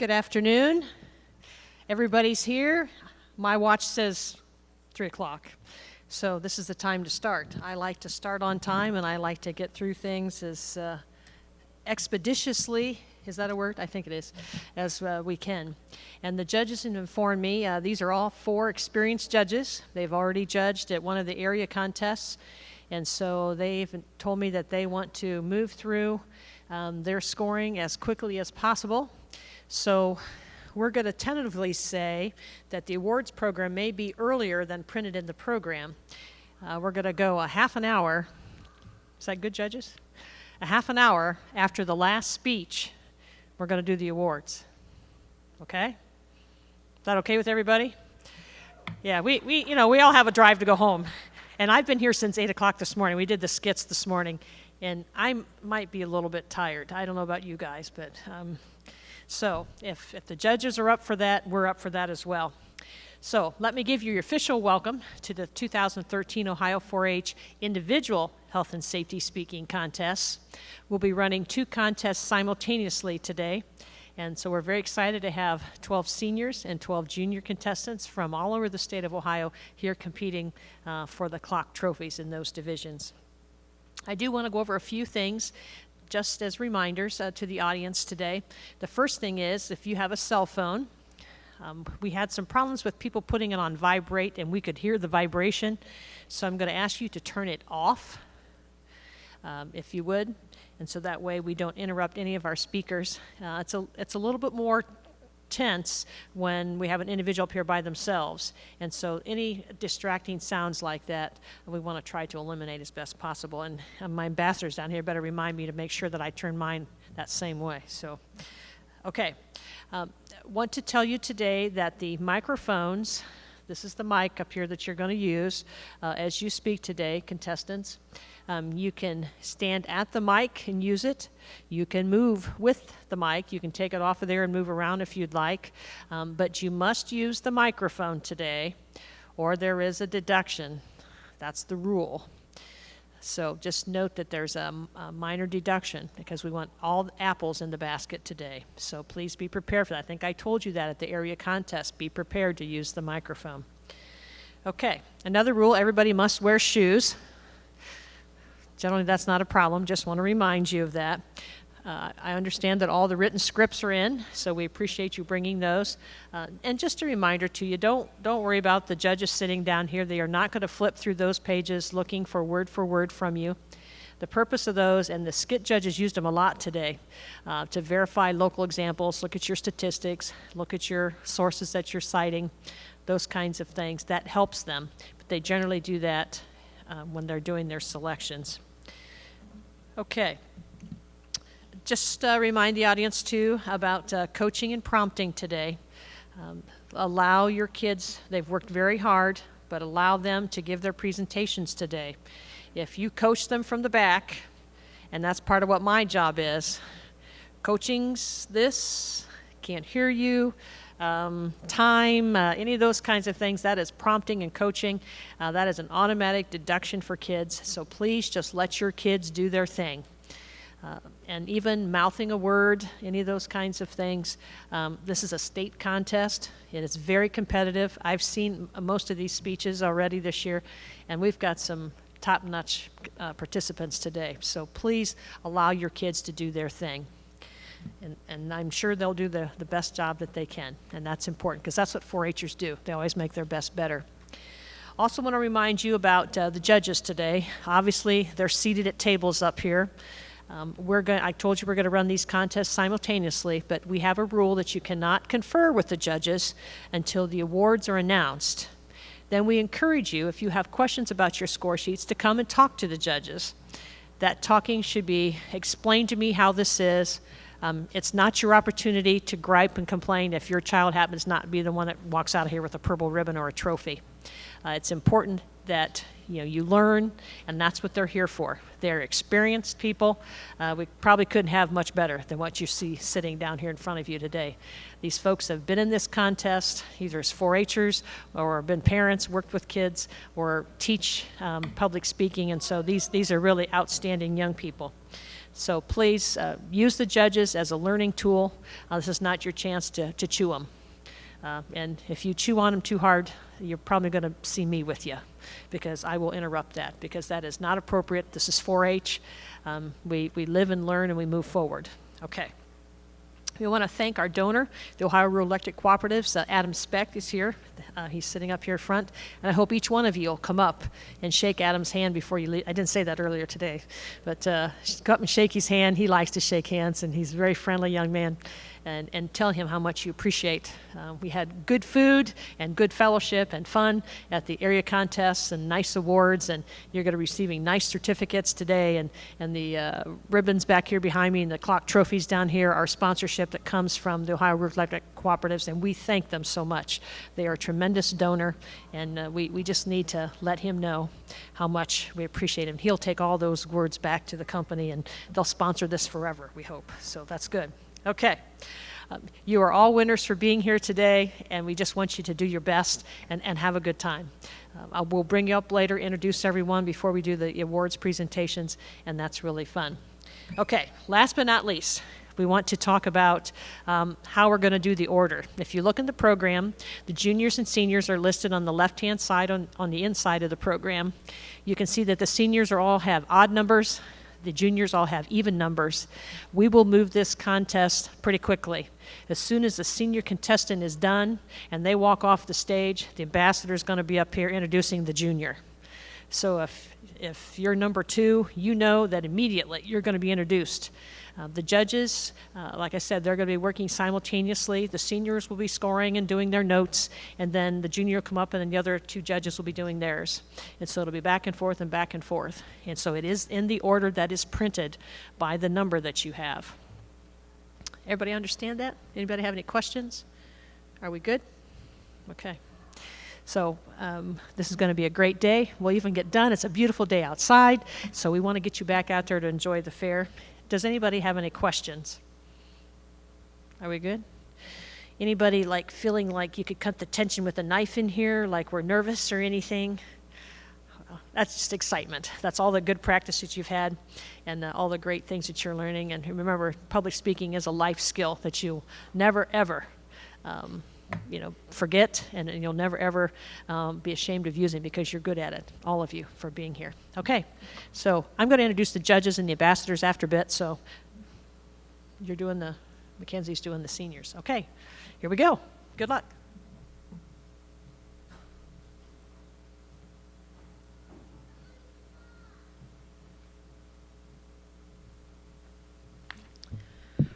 Good afternoon. Everybody's here. My watch says 3 o'clock. So this is the time to start. I like to start on time, and I like to get through things as expeditiously, is that a word? I think it is, as we can. And the judges have informed me, these are all 4 experienced judges. They've already judged at one of the area contests, and so they've told me that they want to move through their scoring as quickly as possible. So we're going to tentatively say that the awards program may be earlier than printed in the program. We're going to go a half an hour. Is that good, judges? A half an hour after the last speech, we're going to do the awards. Okay? Is that okay with everybody? Yeah, we all have a drive to go home. And I've been here since 8 o'clock this morning. We did the skits this morning, and I might be a little bit tired. I don't know about you guys, but so if the judges are up for that, we're up for that as well. So let me give you your official welcome to the 2013 Ohio 4-H Individual Health and Safety Speaking Contests. We'll be running 2 contests simultaneously today, and so we're very excited to have 12 seniors and 12 junior contestants from all over the state of Ohio here competing for the clock trophies in those divisions. I do want to go over a few things just as reminders to the audience today. The first thing is, if you have a cell phone, we had some problems with people putting it on vibrate, and we could hear the vibration, so I'm going to ask you to turn it off, if you would, and so that way we don't interrupt any of our speakers. It's a little bit more tense when we have an individual up here by themselves, and so any distracting sounds like that we want to try to eliminate as best possible. And my ambassadors down here better remind me to make sure that I turn mine that same way. So okay, want to tell you today that the microphones, this is the mic up here that you're going to use as you speak today, contestants. You can stand at the mic and use it. You can move with the mic. You can take it off of there and move around if you'd like. But you must use the microphone today, or there is a deduction. That's the rule. So just note that there's a minor deduction because we want all the apples in the basket today. So please be prepared for that. I think I told you that at the area contest. Be prepared to use the microphone. Okay, another rule, everybody must wear shoes. Generally, that's not a problem. Just want to remind you of that. I understand that all the written scripts are in, so we appreciate you bringing those. And just a reminder to you, don't worry about the judges sitting down here. They are not going to flip through those pages looking for word from you. The purpose of those, and the skit judges used them a lot today, to verify local examples, look at your statistics, look at your sources that you're citing, those kinds of things. That helps them, but they generally do that when they're doing their selections. Okay. Just remind the audience, too, about coaching and prompting today. Allow your kids, they've worked very hard, but allow them to give their presentations today. If you coach them from the back, and that's part of what my job is, coaching's this, can't hear you, time, any of those kinds of things, that is prompting and coaching. That is an automatic deduction for kids, so please just let your kids do their thing. And even mouthing a word, any of those kinds of things. This is a state contest. It is very competitive. I've seen most of these speeches already this year, and we've got some top-notch participants today. So please allow your kids to do their thing. And I'm sure they'll do the best job that they can, and that's important because that's what 4-Hers do. They always make their best better. Also want to remind you about the judges today. Obviously, they're seated at tables up here. I told you we're going to run these contests simultaneously, but we have a rule that you cannot confer with the judges until the awards are announced. Then we encourage you, if you have questions about your score sheets, to come and talk to the judges. That talking should be, explain to me how this is. It's not your opportunity to gripe and complain if your child happens not to be the one that walks out of here with a purple ribbon or a trophy. It's important that you learn, and that's what they're here for. They're experienced people. We probably couldn't have much better than what you see sitting down here in front of you today. These folks have been in this contest, either as 4-Hers or been parents, worked with kids, or teach public speaking, and so these are really outstanding young people. So please use the judges as a learning tool. This is not your chance to chew them. And if you chew on them too hard, you're probably going to see me with you, because I will interrupt that, because that is not appropriate. This is 4-H. We live and learn and we move forward. Okay. We want to thank our donor, the Ohio Rural Electric Cooperatives. Adam Speck is here. He's sitting up here front. And I hope each one of you will come up and shake Adam's hand before you leave. I didn't say that earlier today, but come up and shake his hand. He likes to shake hands, and he's a very friendly young man. And tell him how much you appreciate. We had good food and good fellowship and fun at the area contests and nice awards, and you're going to be receiving nice certificates today, and the ribbons back here behind me and the clock trophies down here are sponsorship that comes from the Ohio Rural Electric Cooperatives, and we thank them so much. They are a tremendous donor, and we just need to let him know how much we appreciate him. He'll take all those words back to the company, and they'll sponsor this forever, we hope. So that's good. Okay. You are all winners for being here today, and we just want you to do your best and have a good time. We'll bring you up later, introduce everyone before we do the awards presentations, and that's really fun. Okay, last but not least, we want to talk about how we're going to do the order. If you look in the program, the juniors and seniors are listed on the left-hand side on the inside of the program. You can see that the seniors all have odd numbers. The juniors all have even numbers. We will move this contest pretty quickly. As soon as the senior contestant is done and they walk off the stage, the ambassador is going to be up here introducing the junior. So if you're number 2, you know that immediately you're going to be introduced. The judges, like I said, they're going to be working simultaneously. The seniors will be scoring and doing their notes, and then the junior will come up, and then the other 2 judges will be doing theirs. And so it'll be back and forth and back and forth. And so it is in the order that is printed by the number that you have. Everybody understand that? Anybody have any questions? Are we good? Okay. So this is going to be a great day. We'll even get done. It's a beautiful day outside, so we want to get you back out there to enjoy the fair. Does anybody have any questions? Are we good? Anybody like feeling like you could cut the tension with a knife in here, like we're nervous or anything? That's just excitement. That's all the good practice that you've had and all the great things that you're learning. And remember, public speaking is a life skill that you'll never, ever forget, and you'll never, ever be ashamed of using, because you're good at it, all of you, for being here. Okay, so I'm going to introduce the judges and the ambassadors after a bit, so you're doing Mackenzie's doing the seniors. Okay, here we go. Good luck.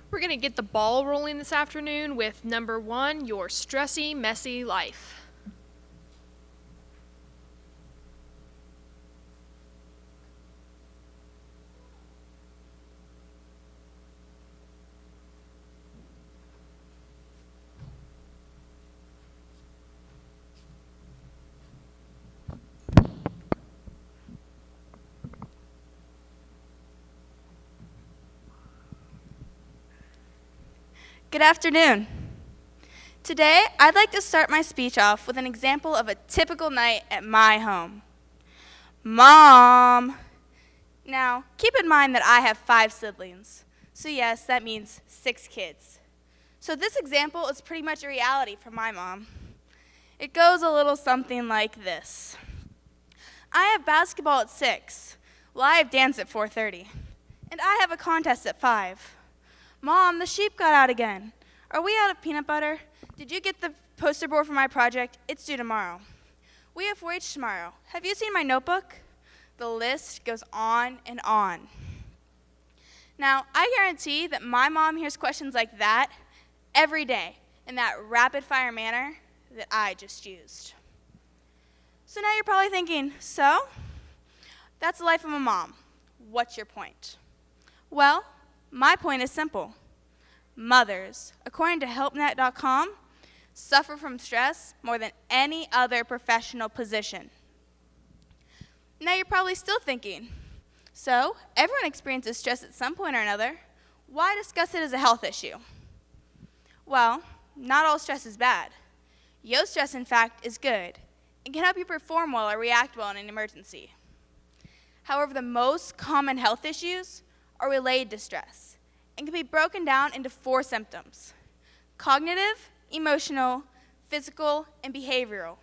We're going to get the ball rolling this afternoon with number 1, Your Stressy, Messy Life. Good afternoon. Today, I'd like to start my speech off with an example of a typical night at my home. Mom! Now, keep in mind that I have 5 siblings. So yes, that means 6 kids. So this example is pretty much a reality for my mom. It goes a little something like this. I have basketball at 6. Well, I have dance at 4:30. And I have a contest at 5. Mom, the sheep got out again. Are we out of peanut butter? Did you get the poster board for my project? It's due tomorrow. We have 4-H tomorrow. Have you seen my notebook? The list goes on and on. Now, I guarantee that my mom hears questions like that every day in that rapid-fire manner that I just used. So now you're probably thinking, so? That's the life of a mom. What's your point? Well, my point is simple. Mothers, according to helpnet.com, suffer from stress more than any other professional position. Now you're probably still thinking, so everyone experiences stress at some point or another. Why discuss it as a health issue? Well, not all stress is bad. Stress, in fact, is good and can help you perform well or react well in an emergency. However, the most common health issues are related to stress and can be broken down into 4 symptoms: cognitive, emotional, physical, and behavioral.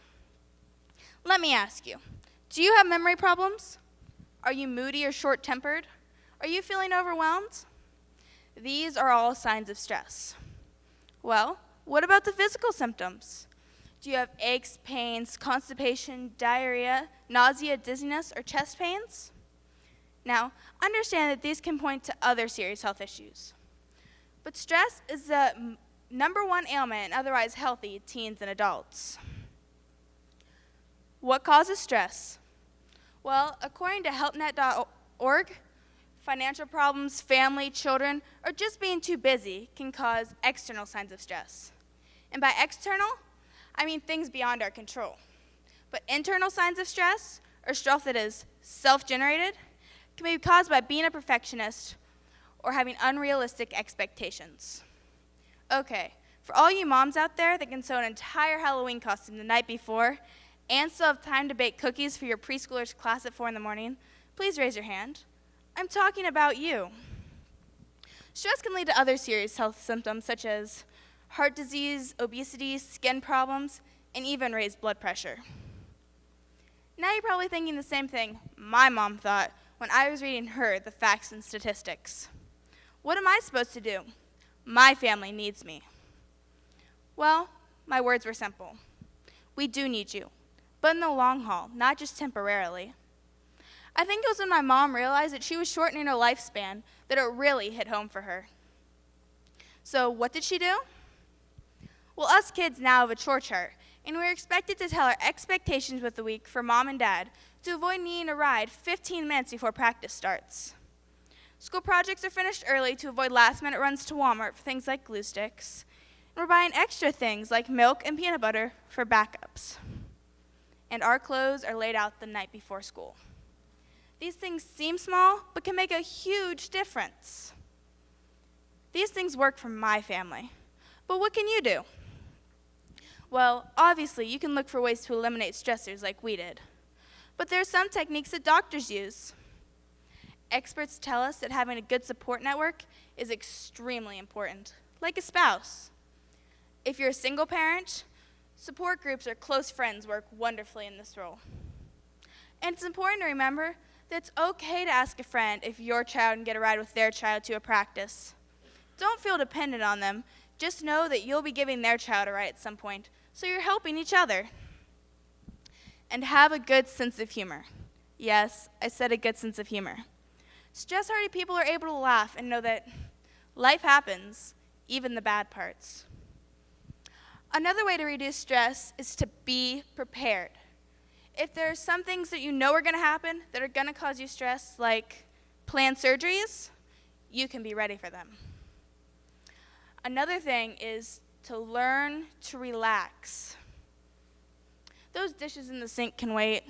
Let me ask you, do you have memory problems? Are you moody or short-tempered? Are you feeling overwhelmed? These are all signs of stress. Well, what about the physical symptoms? Do you have aches, pains, constipation, diarrhea, nausea, dizziness, or chest pains? Now, understand that these can point to other serious health issues. But stress is the #1 ailment in otherwise healthy teens and adults. What causes stress? Well, according to helpnet.org, financial problems, family, children, or just being too busy can cause external signs of stress. And by external, I mean things beyond our control. But internal signs of stress, or stress that is self-generated, can be caused by being a perfectionist or having unrealistic expectations. Okay, for all you moms out there that can sew an entire Halloween costume the night before and still have time to bake cookies for your preschooler's class at 4 in the morning, please raise your hand. I'm talking about you. Stress can lead to other serious health symptoms such as heart disease, obesity, skin problems, and even raised blood pressure. Now you're probably thinking the same thing my mom thought when I was reading her the facts and statistics. What am I supposed to do? My family needs me. Well, my words were simple. We do need you, but in the long haul, not just temporarily. I think it was when my mom realized that she was shortening her lifespan that it really hit home for her. So what did she do? Well, us kids now have a chore chart, and we're expected to tell our expectations with the week for mom and dad to avoid needing a ride 15 minutes before practice starts. School projects are finished early to avoid last-minute runs to Walmart for things like glue sticks. And we're buying extra things like milk and peanut butter for backups. And our clothes are laid out the night before school. These things seem small, but can make a huge difference. These things work for my family. But what can you do? Well, obviously, you can look for ways to eliminate stressors like we did. But there are some techniques that doctors use. Experts tell us that having a good support network is extremely important, like a spouse. If you're a single parent, support groups or close friends work wonderfully in this role. And it's important to remember that it's okay to ask a friend if your child can get a ride with their child to a practice. Don't feel dependent on them. Just know that you'll be giving their child a ride at some point, so you're helping each other. And have a good sense of humor. Yes, I said a good sense of humor. Stress-hardy people are able to laugh and know that life happens, even the bad parts. Another way to reduce stress is to be prepared. If there are some things that you know are going to happen that are going to cause you stress, like planned surgeries, you can be ready for them. Another thing is to learn to relax. Those dishes in the sink can wait.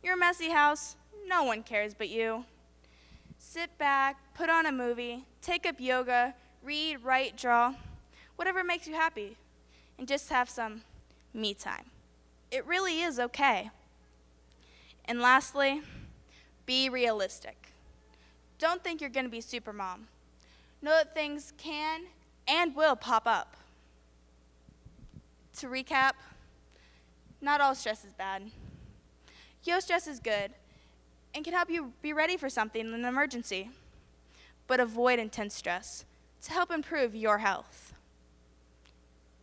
Your messy house, no one cares but you. Sit back, put on a movie, take up yoga, read, write, draw, whatever makes you happy, and just have some me time. It really is okay. And lastly, be realistic. Don't think you're going to be super mom. Know that things can and will pop up. To recap, not all stress is bad. Yo stress is good and can help you be ready for something in an emergency, but avoid intense stress to help improve your health.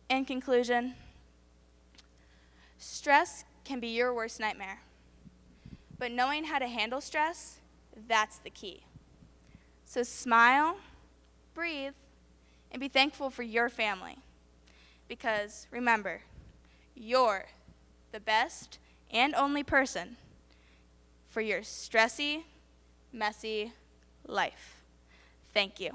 In conclusion, stress can be your worst nightmare, but knowing how to handle stress, that's the key. So smile, breathe, and be thankful for your family. Because remember, you're the best and only person for your stressy, messy life. Thank you.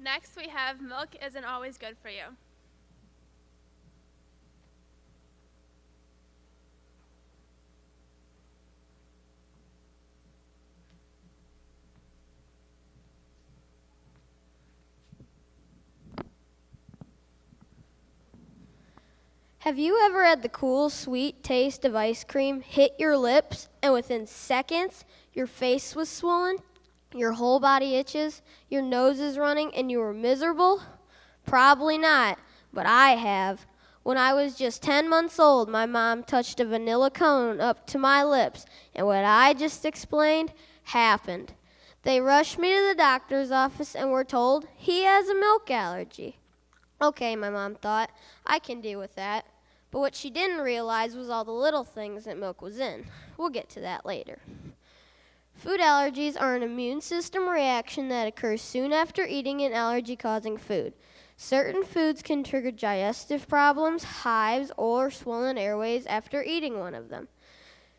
Next, we have milk isn't always good for you. Have you ever had the cool, sweet taste of ice cream hit your lips and within seconds your face was swollen, your whole body itches, your nose is running, and you were miserable? Probably not, but I have. When I was just 10 months old, my mom touched a vanilla cone up to my lips, and what I just explained happened. They rushed me to the doctor's office and were told he has a milk allergy. Okay, my mom thought, I can deal with that. But what she didn't realize was all the little things that milk was in. We'll get to that later. Food allergies are an immune system reaction that occurs soon after eating an allergy-causing food. Certain foods can trigger digestive problems, hives, or swollen airways after eating one of them.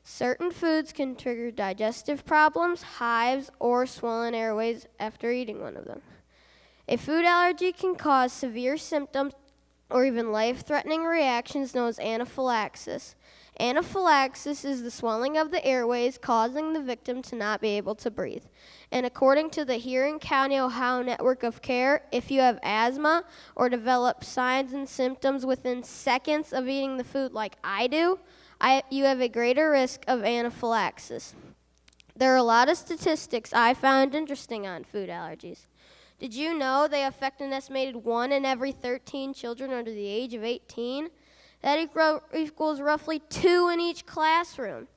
Certain foods can trigger digestive problems, hives, or swollen airways after eating one of them. A food allergy can cause severe symptoms or even life-threatening reactions known as anaphylaxis. Anaphylaxis is the swelling of the airways causing the victim to not be able to breathe. And according to the Huron County, Ohio Network of Care, if you have asthma or develop signs and symptoms within seconds of eating the food like I do, you have a greater risk of anaphylaxis. There are a lot of statistics I found interesting on food allergies. Did you know they affect an estimated 1 in every 13 children under the age of 18? That equals roughly 2 in each classroom.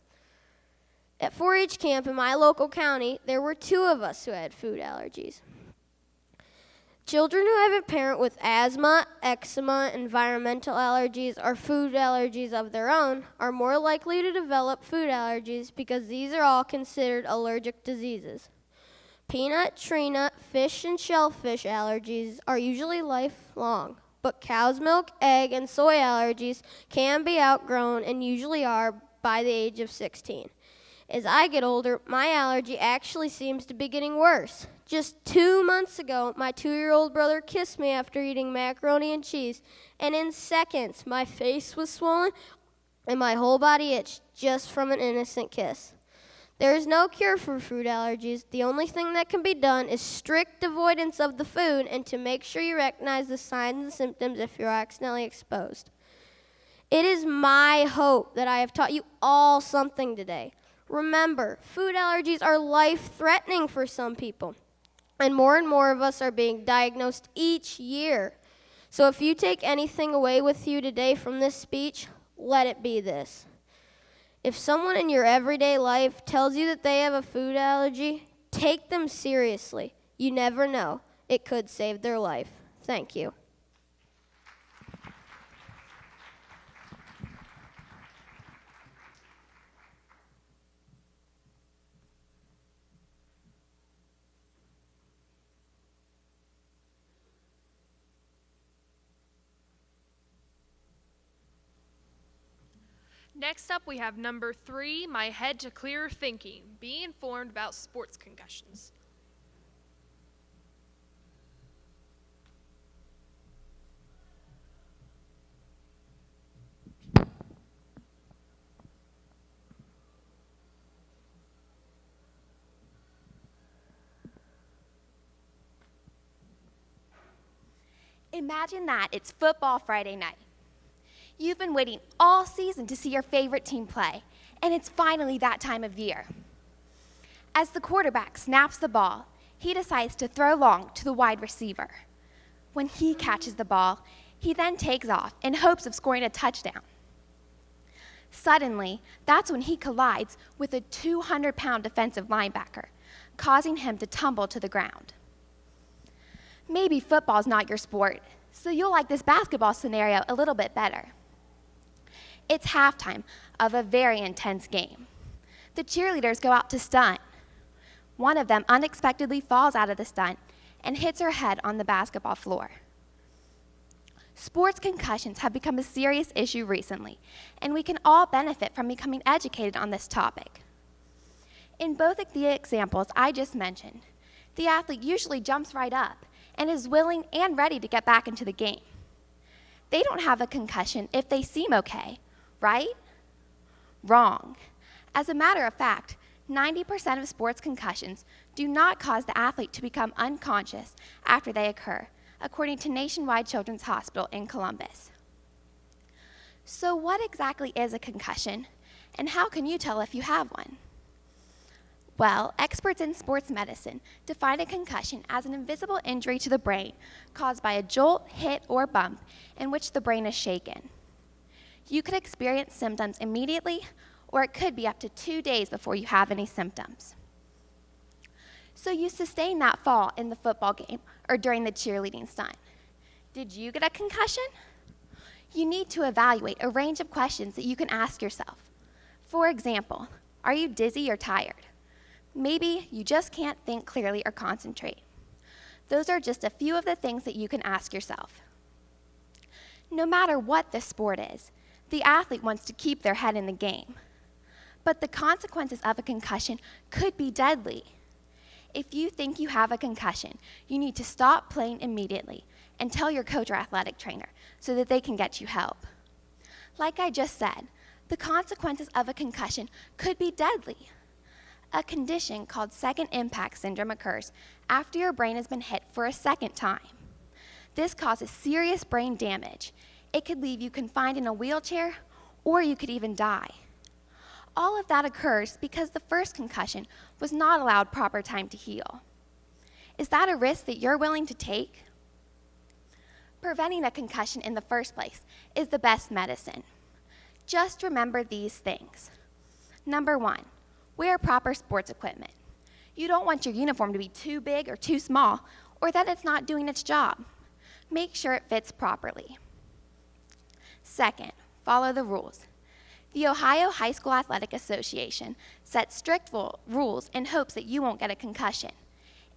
At 4-H camp in my local county, there were 2 of us who had food allergies. Children who have a parent with asthma, eczema, environmental allergies, or food allergies of their own are more likely to develop food allergies because these are all considered allergic diseases. Peanut, tree nut, fish, and shellfish allergies are usually lifelong, but cow's milk, egg, and soy allergies can be outgrown and usually are by the age of 16. As I get older, my allergy actually seems to be getting worse. Just 2 months ago, my 2-year-old brother kissed me after eating macaroni and cheese, and in seconds, my face was swollen and my whole body itched just from an innocent kiss. There is no cure for food allergies. The only thing that can be done is strict avoidance of the food and to make sure you recognize the signs and symptoms if you're accidentally exposed. It is my hope that I have taught you all something today. Remember, food allergies are life-threatening for some people, and more of us are being diagnosed each year. So if you take anything away with you today from this speech, let it be this. If someone in your everyday life tells you that they have a food allergy, take them seriously. You never know. It could save their life. Thank you. Next up, we have number 3, My Head to Clearer Thinking. Be informed about sports concussions. Imagine that it's football Friday night. You've been waiting all season to see your favorite team play, and it's finally that time of year. As the quarterback snaps the ball, he decides to throw long to the wide receiver. When he catches the ball, he then takes off in hopes of scoring a touchdown. Suddenly, that's when he collides with a 200-pound defensive linebacker, causing him to tumble to the ground. Maybe football's not your sport, so you'll like this basketball scenario a little bit better. It's halftime of a very intense game. The cheerleaders go out to stunt. One of them unexpectedly falls out of the stunt and hits her head on the basketball floor. Sports concussions have become a serious issue recently, and we can all benefit from becoming educated on this topic. In both of the examples I just mentioned, the athlete usually jumps right up and is willing and ready to get back into the game. They don't have a concussion if they seem okay, right? Wrong. As a matter of fact, 90% of sports concussions do not cause the athlete to become unconscious after they occur, according to Nationwide Children's Hospital in Columbus. So what exactly is a concussion, and how can you tell if you have one? Well, experts in sports medicine define a concussion as an invisible injury to the brain caused by a jolt, hit, or bump in which the brain is shaken. You could experience symptoms immediately, or it could be up to 2 days before you have any symptoms. So you sustained that fall in the football game or during the cheerleading stunt. Did you get a concussion? You need to evaluate a range of questions that you can ask yourself. For example, are you dizzy or tired? Maybe you just can't think clearly or concentrate. Those are just a few of the things that you can ask yourself. No matter what the sport is, the athlete wants to keep their head in the game. But the consequences of a concussion could be deadly. If you think you have a concussion, you need to stop playing immediately and tell your coach or athletic trainer so that they can get you help. Like I just said, the consequences of a concussion could be deadly. A condition called second impact syndrome occurs after your brain has been hit for a second time. This causes serious brain damage. It could leave you confined in a wheelchair, or you could even die. All of that occurs because the first concussion was not allowed proper time to heal. Is that a risk that you're willing to take? Preventing a concussion in the first place is the best medicine. Just remember these things. Number 1, wear proper sports equipment. You don't want your uniform to be too big or too small, or that it's not doing its job. Make sure it fits properly. Second, follow the rules. The Ohio High School Athletic Association sets strict rules in hopes that you won't get a concussion.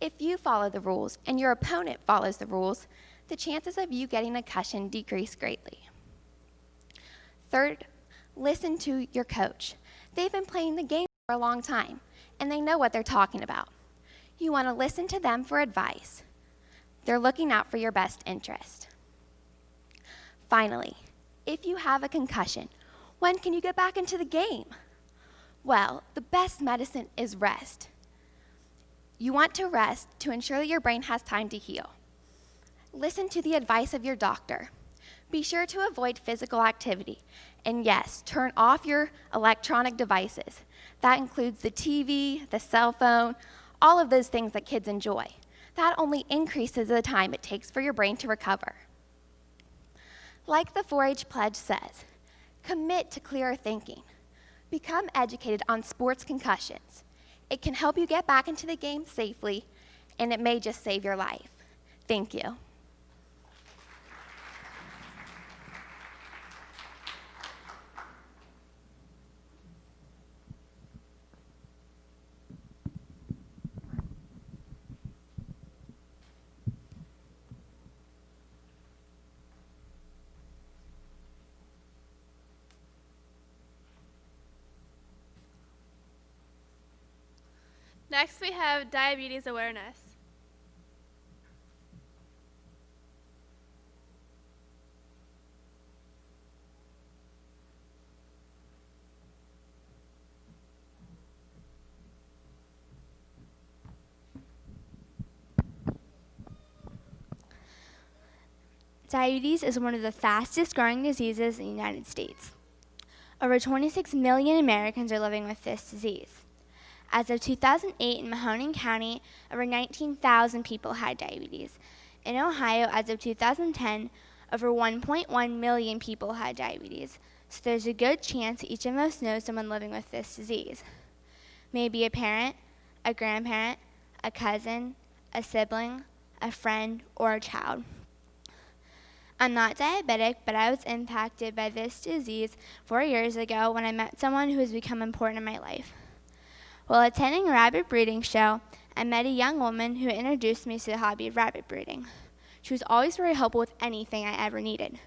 If you follow the rules and your opponent follows the rules, the chances of you getting a concussion decrease greatly. Third, listen to your coach. They've been playing the game for a long time, and they know what they're talking about. You want to listen to them for advice. They're looking out for your best interest. Finally, if you have a concussion, when can you get back into the game? Well, the best medicine is rest. You want to rest to ensure that your brain has time to heal. Listen to the advice of your doctor. Be sure to avoid physical activity. And yes, turn off your electronic devices. That includes the TV, the cell phone, all of those things that kids enjoy. That only increases the time it takes for your brain to recover. Like the 4-H pledge says, commit to clearer thinking. Become educated on sports concussions. It can help you get back into the game safely, and it may just save your life. Thank you. Next, we have diabetes awareness. Diabetes is one of the fastest growing diseases in the United States. Over 26 million Americans are living with this disease. As of 2008 in Mahoning County, over 19,000 people had diabetes. In Ohio, as of 2010, over 1.1 million people had diabetes. So there's a good chance that each of us knows someone living with this disease. Maybe a parent, a grandparent, a cousin, a sibling, a friend, or a child. I'm not diabetic, but I was impacted by this disease 4 years ago when I met someone who has become important in my life. While attending a rabbit breeding show, I met a young woman who introduced me to the hobby of rabbit breeding. She was always very helpful with anything I ever needed.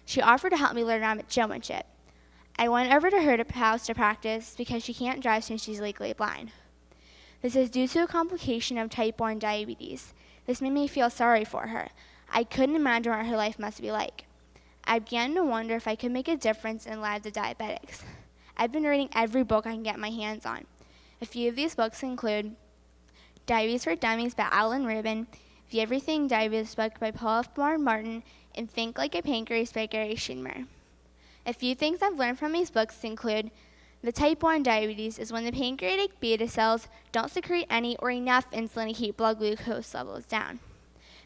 She offered to help me learn rabbit showmanship. I went over to her house to practice because she can't drive since she's legally blind. This is due to a complication of type 1 diabetes. This made me feel sorry for her. I couldn't imagine what her life must be like. I began to wonder if I could make a difference in the lives of diabetics. I've been reading every book I can get my hands on. A few of these books include Diabetes for Dummies by Alan Rubin, The Everything Diabetes book by Paul F. Martin, and Think Like a Pancreas by Gary Schindler. A few things I've learned from these books include the type 1 diabetes is when the pancreatic beta cells don't secrete any or enough insulin to keep blood glucose levels down.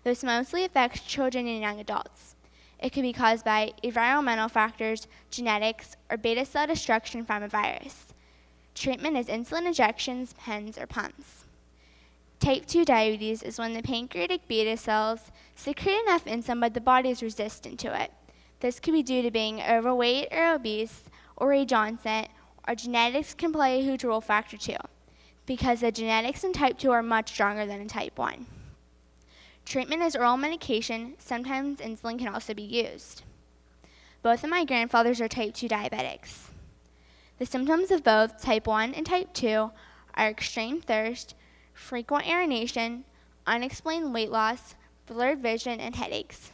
This mostly affects children and young adults. It can be caused by environmental factors, genetics, or beta cell destruction from a virus. Treatment is insulin injections, pens, or pumps. Type 2 diabetes is when the pancreatic beta cells secrete enough insulin but the body is resistant to it. This could be due to being overweight or obese, or age onset, or genetics can play a huge role factor too, because the genetics in type 2 are much stronger than in type 1. Treatment is oral medication. Sometimes insulin can also be used. Both of my grandfathers are type 2 diabetics. The symptoms of both type 1 and type 2 are extreme thirst, frequent urination, unexplained weight loss, blurred vision, and headaches.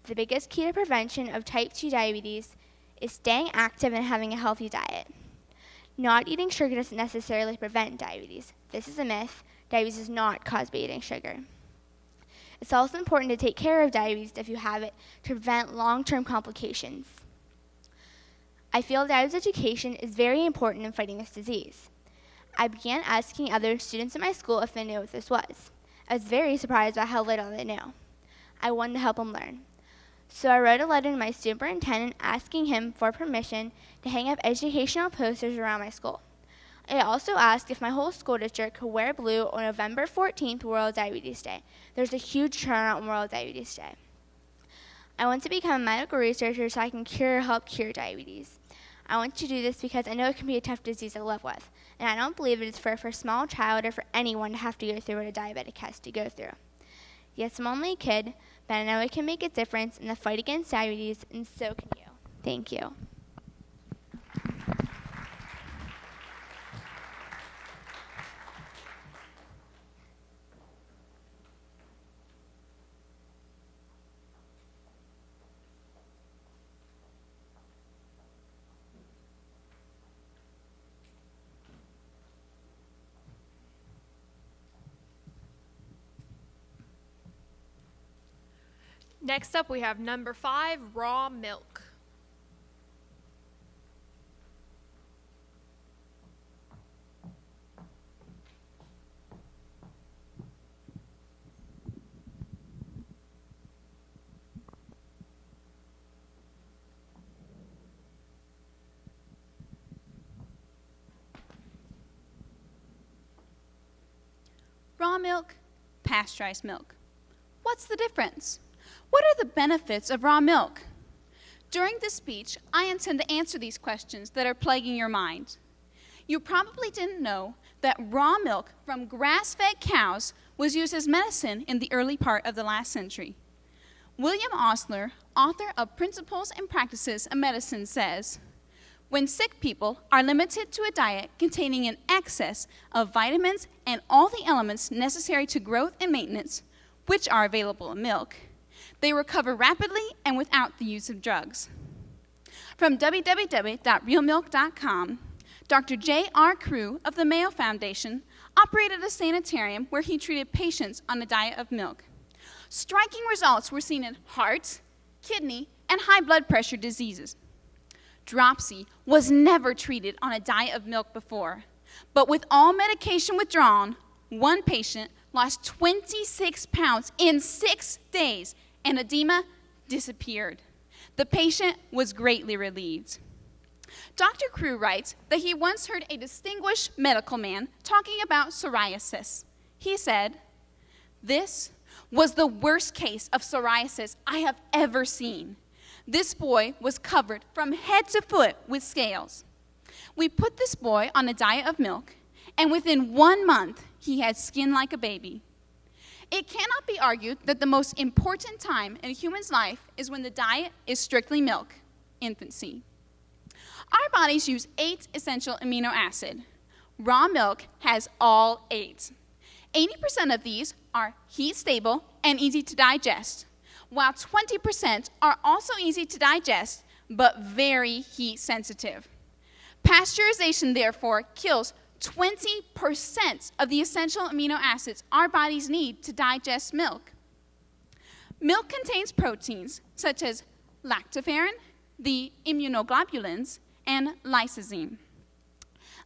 The biggest key to prevention of type 2 diabetes is staying active and having a healthy diet. Not eating sugar doesn't necessarily prevent diabetes. This is a myth. Diabetes is not caused by eating sugar. It's also important to take care of diabetes if you have it to prevent long-term complications. I feel diabetes education is very important in fighting this disease. I began asking other students in my school if they knew what this was. I was very surprised by how little they knew. I wanted to help them learn. So I wrote a letter to my superintendent asking him for permission to hang up educational posters around my school. I also asked if my whole school district could wear blue on November 14th, World Diabetes Day. There's a huge turnout on World Diabetes Day. I want to become a medical researcher so I can help cure diabetes. I want to do this because I know it can be a tough disease to live with, and I don't believe it is fair for a small child or for anyone to have to go through what a diabetic has to go through. Yes, I'm only a kid, but I know I can make a difference in the fight against diabetes, and so can you. Thank you. Next up, we have number 5, raw milk. Raw milk, pasteurized milk. What's the difference? What are the benefits of raw milk? During this speech, I intend to answer these questions that are plaguing your mind. You probably didn't know that raw milk from grass-fed cows was used as medicine in the early part of the last century. William Osler, author of Principles and Practices of Medicine, says, when sick people are limited to a diet containing an excess of vitamins and all the elements necessary to growth and maintenance, which are available in milk, they recover rapidly and without the use of drugs. From www.realmilk.com, Dr. J.R. Crew of the Mayo Foundation operated a sanitarium where he treated patients on a diet of milk. Striking results were seen in heart, kidney, and high blood pressure diseases. Dropsy was never treated on a diet of milk before, but with all medication withdrawn, one patient lost 26 pounds in 6 days, and edema disappeared. The patient was greatly relieved. Dr. Crew writes that he once heard a distinguished medical man talking about psoriasis. He said, "This was the worst case of psoriasis I have ever seen. This boy was covered from head to foot with scales. We put this boy on a diet of milk, and within 1 month, he had skin like a baby." It cannot be argued that the most important time in a human's life is when the diet is strictly milk, infancy. Our bodies use 8 essential amino acids. Raw milk has all 8. 80% of these are heat stable and easy to digest, while 20% are also easy to digest but very heat sensitive. Pasteurization, therefore, kills 20% of the essential amino acids our bodies need to digest milk. Milk contains proteins such as lactoferrin, the immunoglobulins, and lysosine.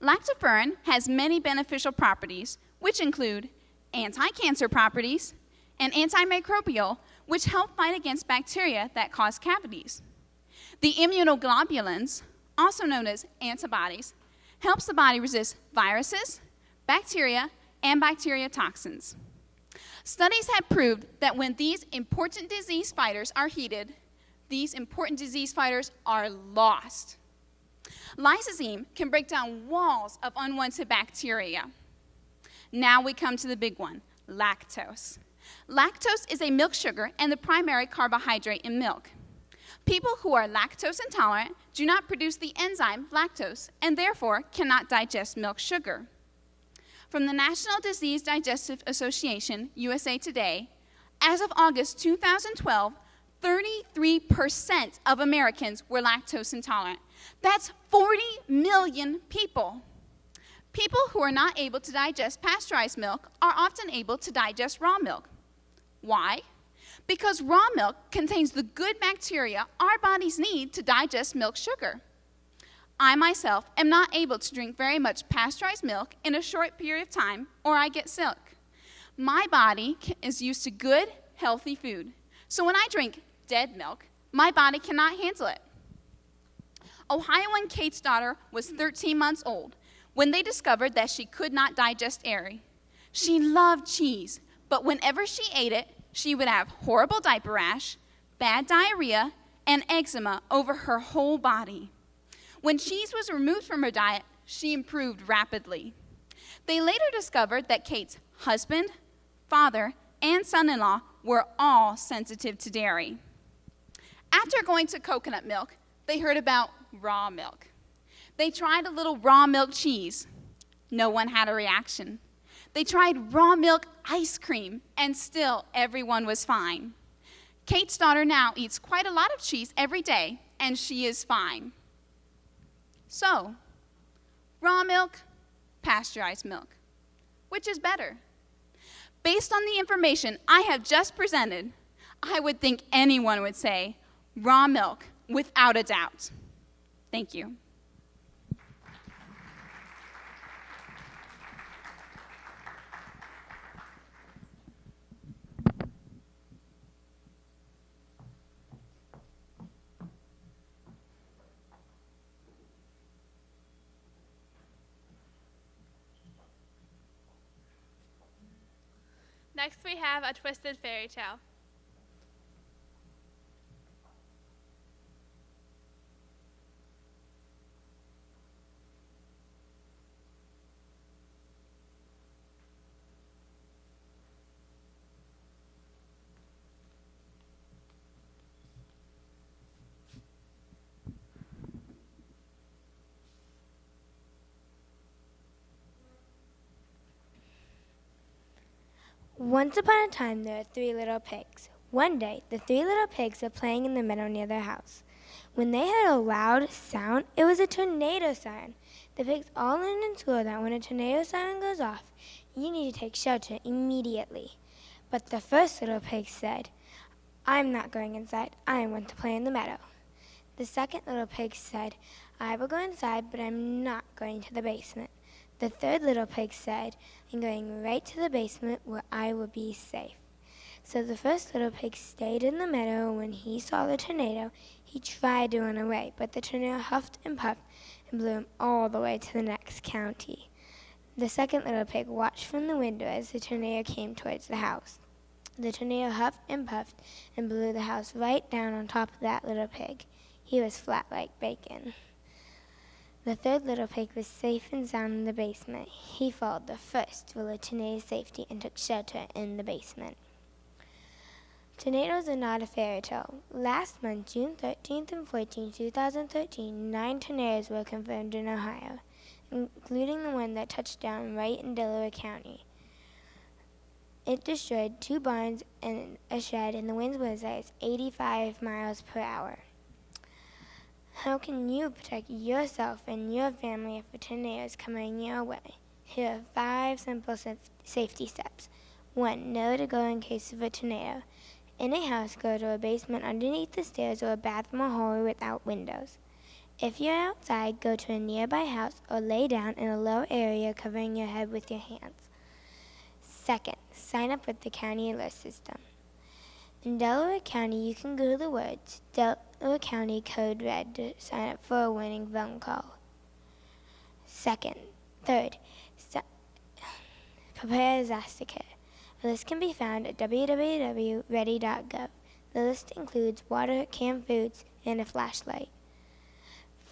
Lactoferrin has many beneficial properties, which include anti-cancer properties and antimicrobial, which help fight against bacteria that cause cavities. The immunoglobulins, also known as antibodies, helps the body resist viruses, bacteria, and bacteria toxins. Studies have proved that when these important disease fighters are heated, these important disease fighters are lost. Lysosine can break down walls of unwanted bacteria. Now we come to the big one, lactose. Lactose is a milk sugar and the primary carbohydrate in milk. People who are lactose intolerant do not produce the enzyme lactose and therefore cannot digest milk sugar. From the National Disease Digestive Association, USA Today, as of August 2012, 33% of Americans were lactose intolerant. That's 40 million people. People who are not able to digest pasteurized milk are often able to digest raw milk. Why? Because raw milk contains the good bacteria our bodies need to digest milk sugar. I myself am not able to drink very much pasteurized milk in a short period of time or I get sick. My body is used to good, healthy food. So when I drink dead milk, my body cannot handle it. Ohioan Kate's daughter was 13 months old when they discovered that she could not digest dairy. She loved cheese, but whenever she ate it, she would have horrible diaper rash, bad diarrhea, and eczema over her whole body. When cheese was removed from her diet, she improved rapidly. They later discovered that Kate's husband, father, and son-in-law were all sensitive to dairy. After going to coconut milk, they heard about raw milk. They tried a little raw milk cheese. No one had a reaction. They tried raw milk ice cream, and still everyone was fine. Kate's daughter now eats quite a lot of cheese every day, and she is fine. So, raw milk, pasteurized milk, which is better? Based on the information I have just presented, I would think anyone would say raw milk without a doubt. Thank you. Next we have a twisted fairy tale. Once upon a time, there were 3 little pigs. One day, the 3 little pigs were playing in the meadow near their house. When they heard a loud sound, it was a tornado siren. The pigs all learned in school that when a tornado siren goes off, you need to take shelter immediately. But the first little pig said, "I'm not going inside. I want to play in the meadow." The second little pig said, "I will go inside, but I'm not going to the basement." The third little pig said, "I'm going right to the basement where I will be safe." So the first little pig stayed in the meadow. When he saw the tornado, he tried to run away, but the tornado huffed and puffed and blew him all the way to the next county. The second little pig watched from the window as the tornado came towards the house. The tornado huffed and puffed and blew the house right down on top of that little pig. He was flat like bacon. The third little pig was safe and sound in the basement. He followed the first rule of tornado safety and took shelter in the basement. Tornadoes are not a fairy tale. Last month, June 13th and 14th, 2013, 9 tornadoes were confirmed in Ohio, including the one that touched down right in Delaware County. It destroyed 2 barns and a shed, and the winds were as high as 85 miles per hour. How can you protect yourself and your family if a tornado is coming your way? Here are 5 simple safety steps. 1. Know where to go in case of a tornado. In a house, go to a basement underneath the stairs or a bathroom or hallway without windows. If you're outside, go to a nearby house or lay down in a low area covering your head with your hands. 2nd, sign up with the county alert system. In Delaware County, you can Google the words Delaware County Code Red to sign up for a warning phone call. 3rd, prepare a disaster kit. A list can be found at www.ready.gov. The list includes water, canned foods, and a flashlight.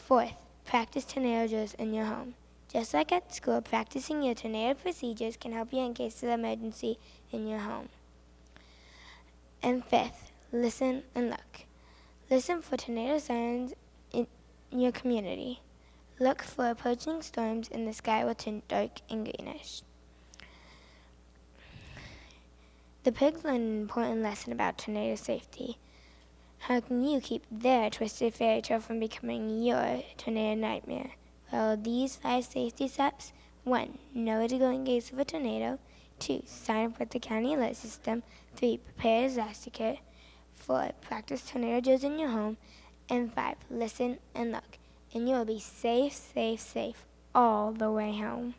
4th, practice tornado drills in your home. Just like at school, practicing your tornado procedures can help you in case of emergency in your home. And 5th, listen and look. Listen for tornado sirens in your community. Look for approaching storms and the sky will turn dark and greenish. The pigs learned an important lesson about tornado safety. How can you keep their twisted fairy tale from becoming your tornado nightmare? Follow these 5 safety steps. 1. Know where to go in case of a tornado. 2. Sign up with the county alert system. 3. Prepare a disaster kit. 4. Practice tornado drills in your home. And 5. Listen and look. And you will be safe, safe, safe all the way home.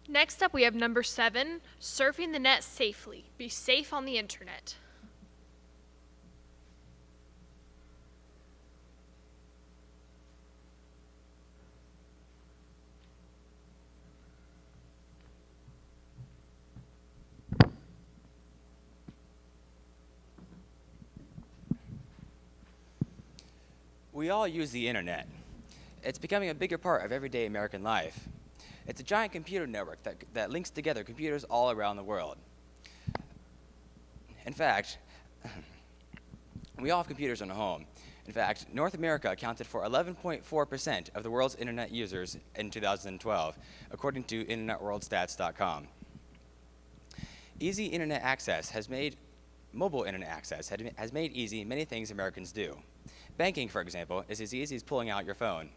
Next up, we have number 7, surfing the net safely. Be safe on the internet. We all use the internet. It's becoming a bigger part of everyday American life. It's a giant computer network that links together computers all around the world. In fact, we all have computers in a home. In fact, North America accounted for 11.4% of the world's internet users in 2012, according to InternetWorldStats.com. Easy internet access has made mobile internet access has made easy many things Americans do. Banking, for example, is as easy as pulling out your phone.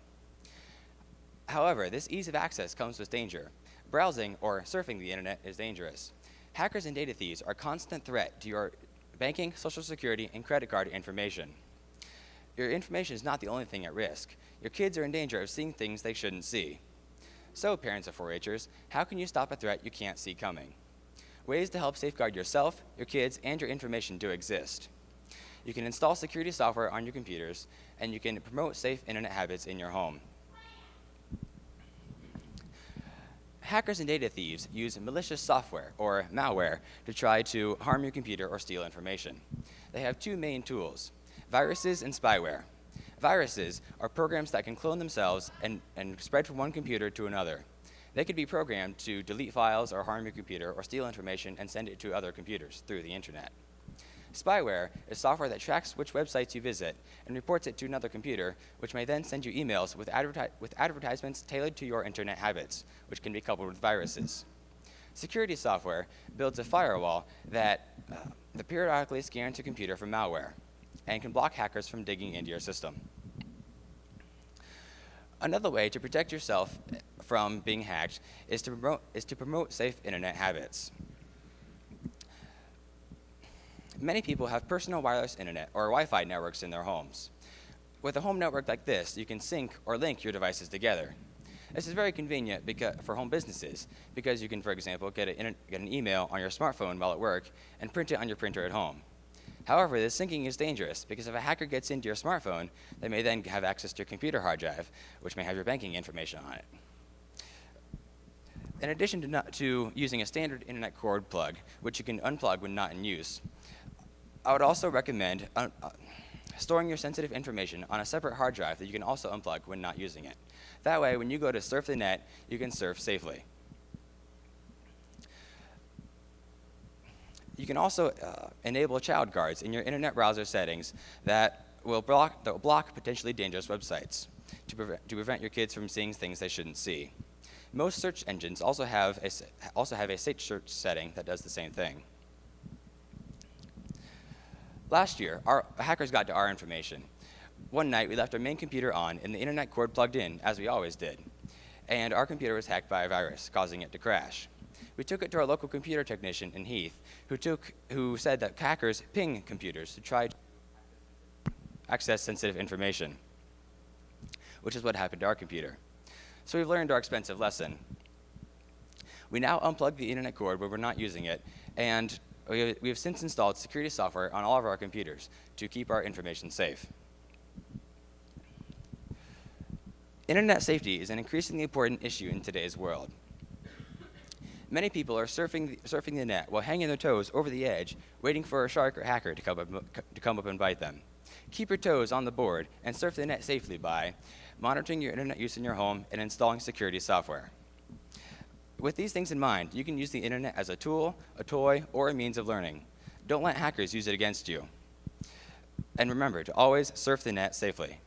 However, this ease of access comes with danger. Browsing or surfing the internet is dangerous. Hackers and data thieves are a constant threat to your banking, social security, and credit card information. Your information is not the only thing at risk. Your kids are in danger of seeing things they shouldn't see. So, parents of 4-Hers, how can you stop a threat you can't see coming? Ways to help safeguard yourself, your kids, and your information do exist. You can install security software on your computers, and you can promote safe internet habits in your home. Hackers and data thieves use malicious software, or malware, to try to harm your computer or steal information. They have 2 main tools, viruses and spyware. Viruses are programs that can clone themselves and spread from one computer to another. They could be programmed to delete files or harm your computer or steal information and send it to other computers through the internet. Spyware is software that tracks which websites you visit and reports it to another computer, which may then send you emails with advertisements tailored to your internet habits, which can be coupled with viruses. Security software builds a firewall that periodically scans your computer for malware and can block hackers from digging into your system. Another way to protect yourself from being hacked is to promote safe internet habits. Many people have personal wireless internet or Wi-Fi networks in their homes. With a home network like this, you can sync or link your devices together. This is very convenient for home businesses because you can, for example, get an email on your smartphone while at work and print it on your printer at home. However, this syncing is dangerous because if a hacker gets into your smartphone, they may then have access to your computer hard drive, which may have your banking information on it. In addition to using a standard internet cord plug, which you can unplug when not in use, I would also recommend storing your sensitive information on a separate hard drive that you can also unplug when not using it. That way, when you go to surf the net, you can surf safely. You can also enable child guards in your internet browser settings that will block potentially dangerous websites to prevent your kids from seeing things they shouldn't see. Most search engines also have a safe search setting that does the same thing. Last year, hackers got to our information. One night, we left our main computer on and the internet cord plugged in, as we always did. And our computer was hacked by a virus, causing it to crash. We took it to our local computer technician in Heath, who said that hackers ping computers to try to access sensitive information, which is what happened to our computer. So we've learned our expensive lesson. We now unplug the internet cord when we're not using it, and we have since installed security software on all of our computers to keep our information safe. Internet safety is an increasingly important issue in today's world. Many people are surfing the net while hanging their toes over the edge, waiting for a shark or hacker to come up and bite them. Keep your toes on the board and surf the net safely by monitoring your internet use in your home and installing security software. With these things in mind, you can use the internet as a tool, a toy, or a means of learning. Don't let hackers use it against you. And remember to always surf the net safely.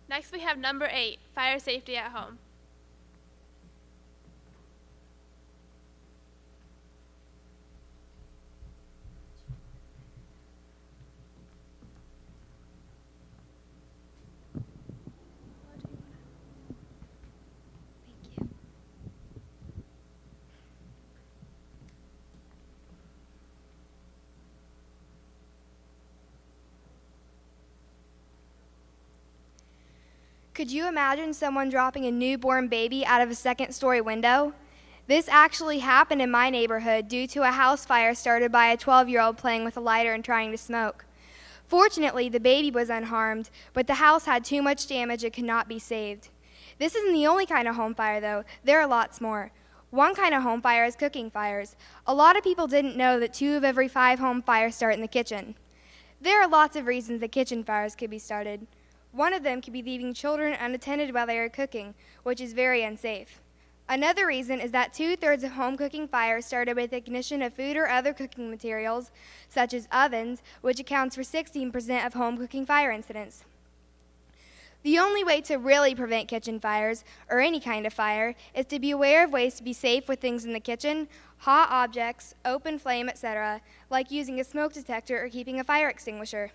Next, we have number 8, fire safety at home. Could you imagine someone dropping a newborn baby out of a second-story window? This actually happened in my neighborhood due to a house fire started by a 12-year-old playing with a lighter and trying to smoke. Fortunately, the baby was unharmed, but the house had too much damage it could not be saved. This isn't the only kind of home fire, though. There are lots more. One kind of home fire is cooking fires. A lot of people didn't know that 2 of every 5 home fires start in the kitchen. There are lots of reasons that kitchen fires could be started. One of them could be leaving children unattended while they are cooking, which is very unsafe. Another reason is that 2/3 of home cooking fires started with ignition of food or other cooking materials, such as ovens, which accounts for 16% of home cooking fire incidents. The only way to really prevent kitchen fires, or any kind of fire, is to be aware of ways to be safe with things in the kitchen, hot objects, open flame, etc., like using a smoke detector or keeping a fire extinguisher.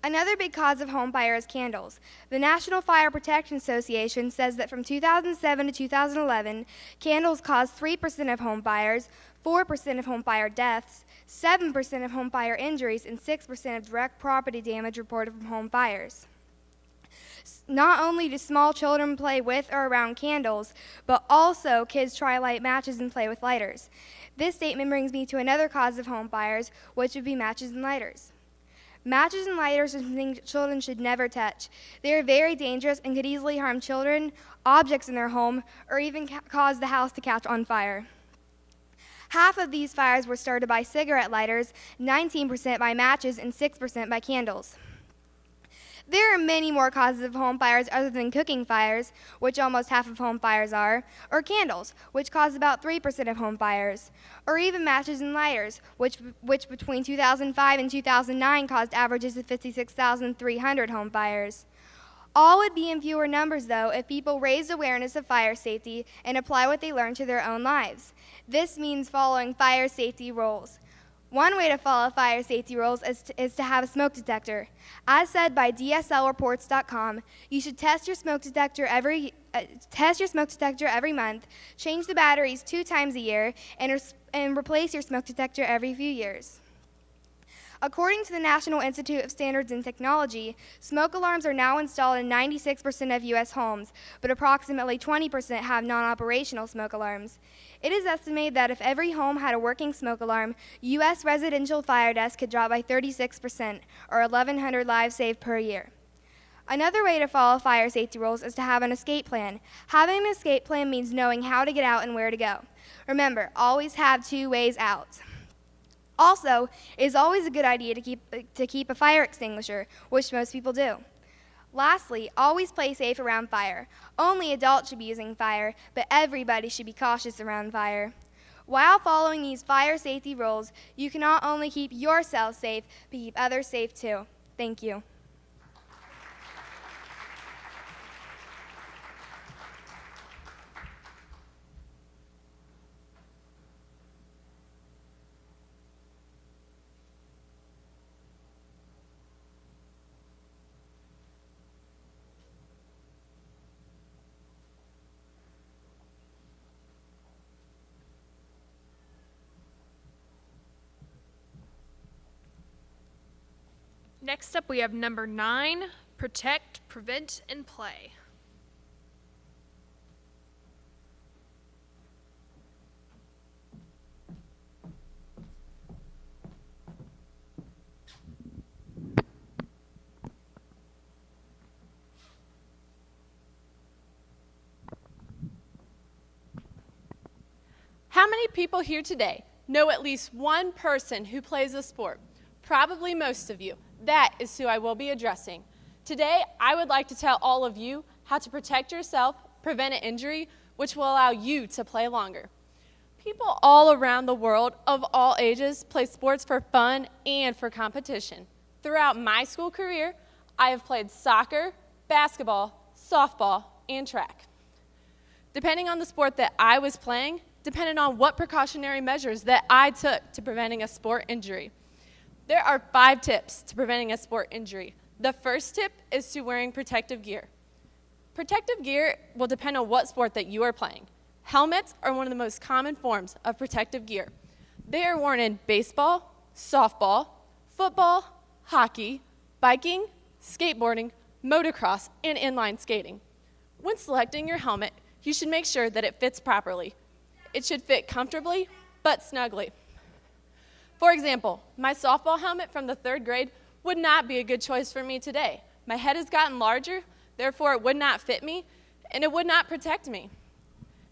Another big cause of home fire is candles. The National Fire Protection Association says that from 2007 to 2011, candles caused 3% of home fires, 4% of home fire deaths, 7% of home fire injuries, and 6% of direct property damage reported from home fires. Not only do small children play with or around candles, but also kids try to light matches and play with lighters. This statement brings me to another cause of home fires, which would be matches and lighters. Matches and lighters are something children should never touch. They are very dangerous and could easily harm children, objects in their home, or even cause the house to catch on fire. Half of these fires were started by cigarette lighters, 19% by matches, and 6% by candles. There are many more causes of home fires other than cooking fires, which almost half of home fires are, or candles, which cause about 3% of home fires, or even matches and lighters, which between 2005 and 2009 caused averages of 56,300 home fires. All would be in fewer numbers, though, if people raised awareness of fire safety and apply what they learned to their own lives. This means following fire safety rules. One way to follow fire safety rules is to have a smoke detector. As said by DSLreports.com, you should test your smoke detector every month, change the batteries 2 times a year, and replace your smoke detector every few years. According to the National Institute of Standards and Technology, smoke alarms are now installed in 96% of U.S. homes, but approximately 20% have non-operational smoke alarms. It is estimated that if every home had a working smoke alarm, U.S. residential fire deaths could drop by 36%, or 1,100 lives saved per year. Another way to follow fire safety rules is to have an escape plan. Having an escape plan means knowing how to get out and where to go. Remember, always have 2 ways out. Also, it is always a good idea to keep a fire extinguisher, which most people do. Lastly, always play safe around fire. Only adults should be using fire, but everybody should be cautious around fire. While following these fire safety rules, you can not only keep yourself safe, but keep others safe too. Thank you. Next up, we have number 9, protect, prevent, and play. How many people here today know at least one person who plays a sport? Probably most of you. That is who I will be addressing. Today, I would like to tell all of you how to protect yourself, prevent an injury, which will allow you to play longer. People all around the world of all ages play sports for fun and for competition. Throughout my school career, I have played soccer, basketball, softball, and track. Depending on the sport that I was playing, depended on what precautionary measures that I took to preventing a sport injury. There are 5 tips to preventing a sport injury. The first tip is to wearing protective gear. Protective gear will depend on what sport that you are playing. Helmets are one of the most common forms of protective gear. They are worn in baseball, softball, football, hockey, biking, skateboarding, motocross, and inline skating. When selecting your helmet, you should make sure that it fits properly. It should fit comfortably, but snugly. For example, my softball helmet from the 3rd grade would not be a good choice for me today. My head has gotten larger, therefore it would not fit me, and it would not protect me.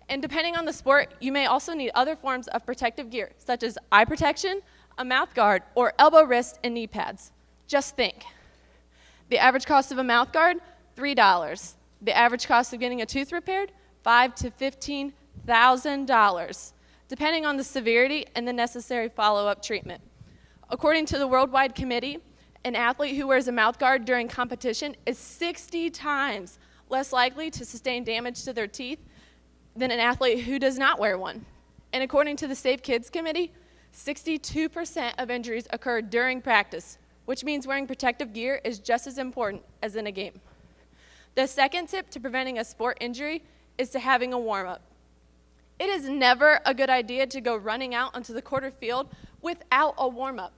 And depending on the sport, you may also need other forms of protective gear, such as eye protection, a mouth guard, or elbow, wrist, and knee pads. Just think. The average cost of a mouth guard, $3. The average cost of getting a tooth repaired, $5,000 to $15,000. Depending on the severity and the necessary follow-up treatment. According to the Worldwide Committee, an athlete who wears a mouth guard during competition is 60 times less likely to sustain damage to their teeth than an athlete who does not wear one. And according to the Safe Kids Committee, 62% of injuries occur during practice, which means wearing protective gear is just as important as in a game. The second tip to preventing a sport injury is to having a warm-up. It is never a good idea to go running out onto the quarter field without a warm-up.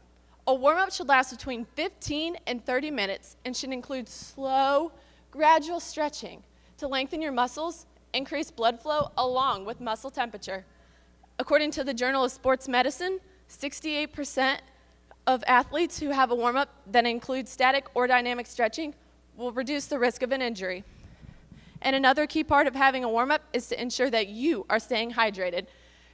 A warm-up should last between 15 and 30 minutes and should include slow, gradual stretching to lengthen your muscles, increase blood flow, along with muscle temperature. According to the Journal of Sports Medicine, 68% of athletes who have a warm-up that includes static or dynamic stretching will reduce the risk of an injury. And another key part of having a warm-up is to ensure that you are staying hydrated.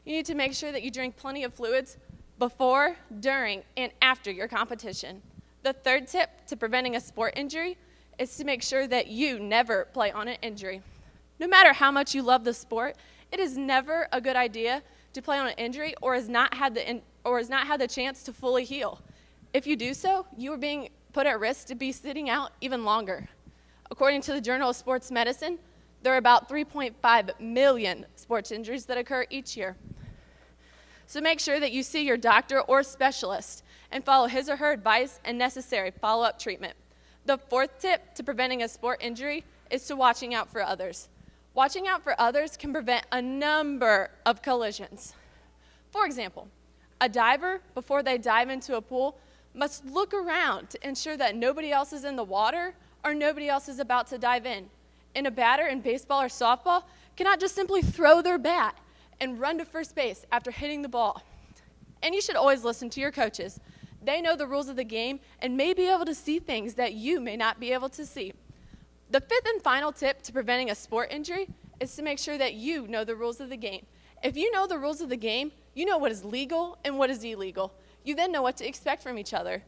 You need to make sure that you drink plenty of fluids before, during, and after your competition. The third tip to preventing a sport injury is to make sure that you never play on an injury. No matter how much you love the sport, it is never a good idea to play on an injury or has not had the chance to fully heal. If you do so, you are being put at risk to be sitting out even longer. According to the Journal of Sports Medicine, there are about 3.5 million sports injuries that occur each year. So make sure that you see your doctor or specialist and follow his or her advice and necessary follow-up treatment. The fourth tip to preventing a sport injury is to watching out for others. Watching out for others can prevent a number of collisions. For example, a diver, before they dive into a pool, must look around to ensure that nobody else is in the water or nobody else is about to dive in. And a batter in baseball or softball cannot just simply throw their bat and run to first base after hitting the ball. And you should always listen to your coaches. They know the rules of the game and may be able to see things that you may not be able to see. The fifth and final tip to preventing a sport injury is to make sure that you know the rules of the game. If you know the rules of the game, you know what is legal and what is illegal. You then know what to expect from each other.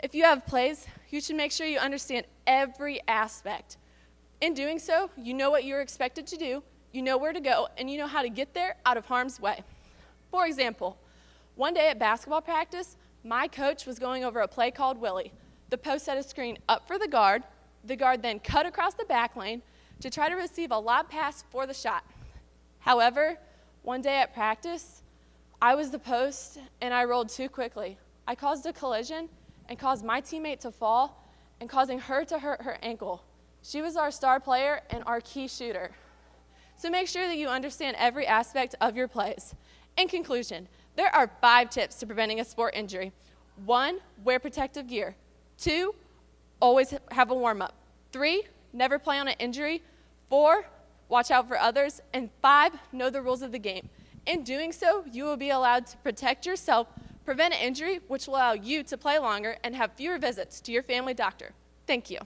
If you have plays, you should make sure you understand every aspect. In doing so, you know what you're expected to do, you know where to go, and you know how to get there out of harm's way. For example, one day at basketball practice, my coach was going over a play called Willie. The post set a screen up for the guard then cut across the back lane to try to receive a lob pass for the shot. However, one day at practice, I was the post and I rolled too quickly. I caused a collision and caused my teammate to fall and causing her to hurt her ankle. She was our star player and our key shooter. So make sure that you understand every aspect of your plays. In conclusion, there are 5 tips to preventing a sport injury. 1, wear protective gear. 2, always have a warm-up. 3, never play on an injury. 4, watch out for others. And 5, know the rules of the game. In doing so, you will be allowed to protect yourself, prevent an injury, which will allow you to play longer and have fewer visits to your family doctor. Thank you.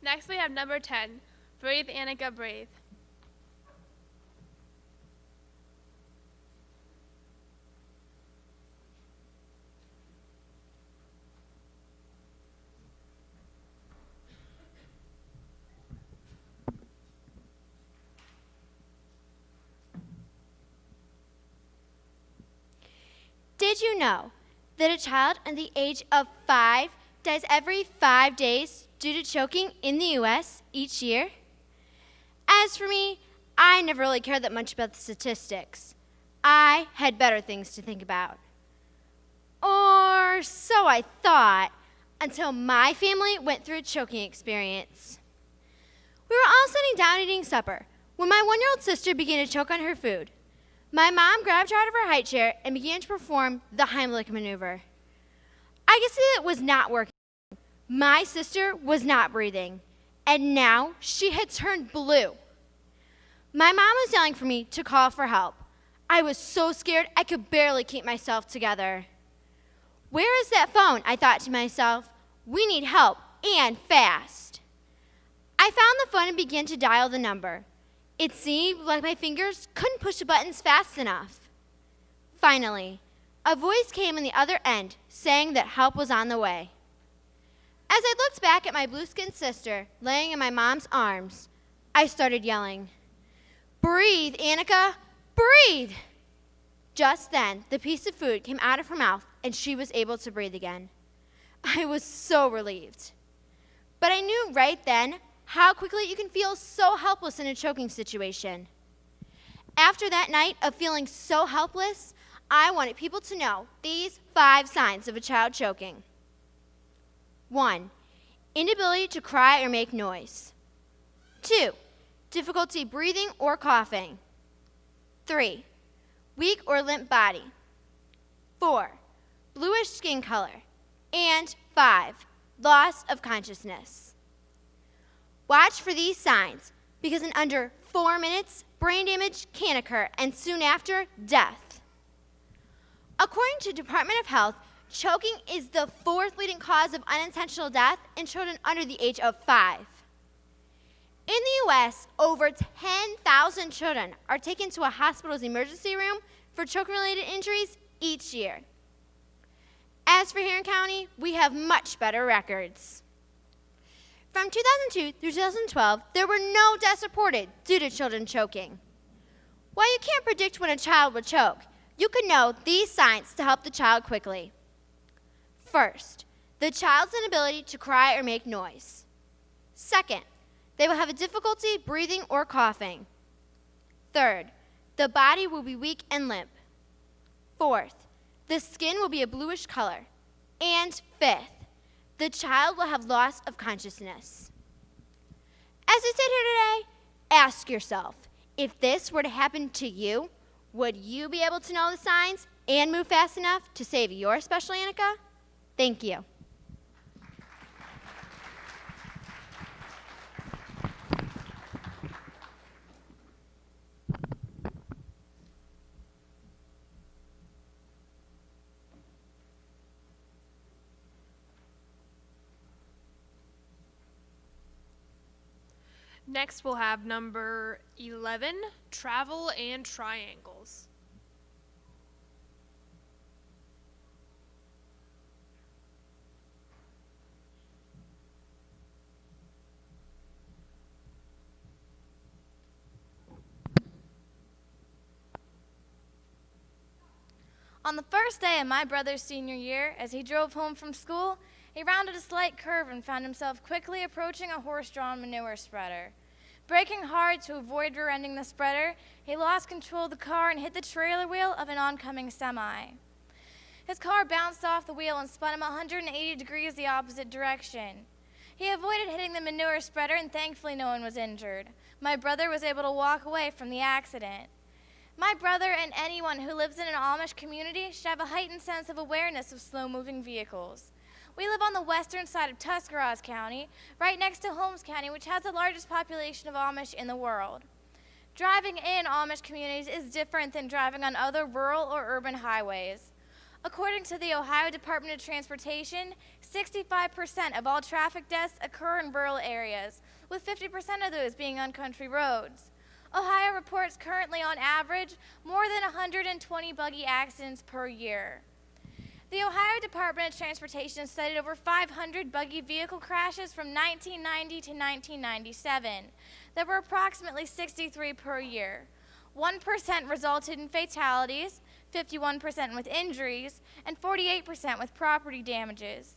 Next we have number 10. Breathe, Annika, breathe. Did you know that a child under the age of 5 dies every 5 days due to choking in the U.S. each year? As for me, I never really cared that much about the statistics. I had better things to think about. Or so I thought, until my family went through a choking experience. We were all sitting down eating supper when my 1-year-old sister began to choke on her food. My mom grabbed her out of her high chair and began to perform the Heimlich maneuver. I could see that it was not working. My sister was not breathing, and now she had turned blue. My mom was yelling for me to call for help. I was so scared I could barely keep myself together. Where is that phone? I thought to myself. We need help, and fast. I found the phone and began to dial the number. It seemed like my fingers couldn't push the buttons fast enough. Finally, a voice came on the other end saying that help was on the way. As I looked back at my blue-skinned sister laying in my mom's arms, I started yelling, "Breathe, Annika, breathe!" Just then, the piece of food came out of her mouth and she was able to breathe again. I was so relieved. But I knew right then how quickly you can feel so helpless in a choking situation. After that night of feeling so helpless, I wanted people to know these 5 signs of a child choking. 1, inability to cry or make noise. 2, difficulty breathing or coughing. 3, weak or limp body. 4, bluish skin color. And 5, loss of consciousness. Watch for these signs, because in under 4 minutes, brain damage can occur, and soon after, death. According to Department of Health, choking is the 4th leading cause of unintentional death in children under the age of 5. In the U.S., over 10,000 children are taken to a hospital's emergency room for choking-related injuries each year. As for Huron County, we have much better records. From 2002 through 2012, there were no deaths reported due to children choking. While you can't predict when a child will choke, you can know these signs to help the child quickly. First, the child's inability to cry or make noise. Second, they will have a difficulty breathing or coughing. Third, The body will be weak and limp. Fourth, the skin will be a bluish color. And fifth, the child will have loss of consciousness. As you sit here today, ask yourself, if this were to happen to you, would you be able to know the signs and move fast enough to save your special Annika? Thank you. Next, we'll have number 11, travel and triangles. On the first day of my brother's senior year, as he drove home from school, he rounded a slight curve and found himself quickly approaching a horse-drawn manure spreader. Braking hard to avoid rear-ending the spreader, he lost control of the car and hit the trailer wheel of an oncoming semi. His car bounced off the wheel and spun him 180 degrees the opposite direction. He avoided hitting the manure spreader, and thankfully no one was injured. My brother was able to walk away from the accident. My brother and anyone who lives in an Amish community should have a heightened sense of awareness of slow-moving vehicles. We live on the western side of Tuscarawas County, right next to Holmes County, which has the largest population of Amish in the world. Driving in Amish communities is different than driving on other rural or urban highways. According to the Ohio Department of Transportation, 65% of all traffic deaths occur in rural areas, with 50% of those being on country roads. Ohio reports currently on average more than 120 buggy accidents per year. The Ohio Department of Transportation studied over 500 buggy vehicle crashes from 1990 to 1997. There were approximately 63 per year. 1% resulted in fatalities, 51% with injuries, and 48% with property damages.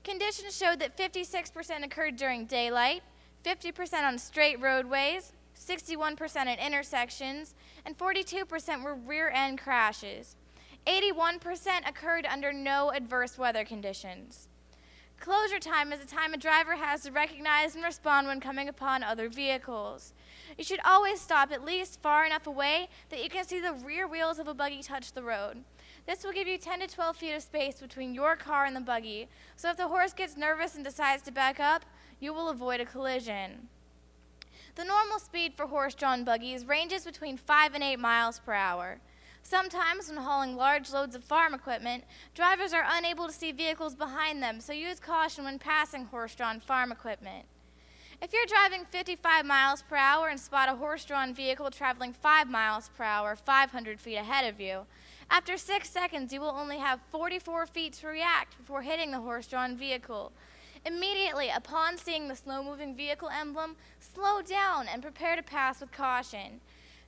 Conditions showed that 56% occurred during daylight, 50% on straight roadways, 61% at intersections, and 42% were rear-end crashes. 81% occurred under no adverse weather conditions. Closure time is a time a driver has to recognize and respond when coming upon other vehicles. You should always stop at least far enough away that you can see the rear wheels of a buggy touch the road. This will give you 10 to 12 feet of space between your car and the buggy, so if the horse gets nervous and decides to back up, you will avoid a collision. The normal speed for horse-drawn buggies ranges between 5 and 8 miles per hour. Sometimes when hauling large loads of farm equipment, drivers are unable to see vehicles behind them, so use caution when passing horse-drawn farm equipment. If you're driving 55 miles per hour and spot a horse-drawn vehicle traveling 5 miles per hour 500 feet ahead of you, after 6 seconds you will only have 44 feet to react before hitting the horse-drawn vehicle. Immediately upon seeing the slow-moving vehicle emblem, slow down and prepare to pass with caution.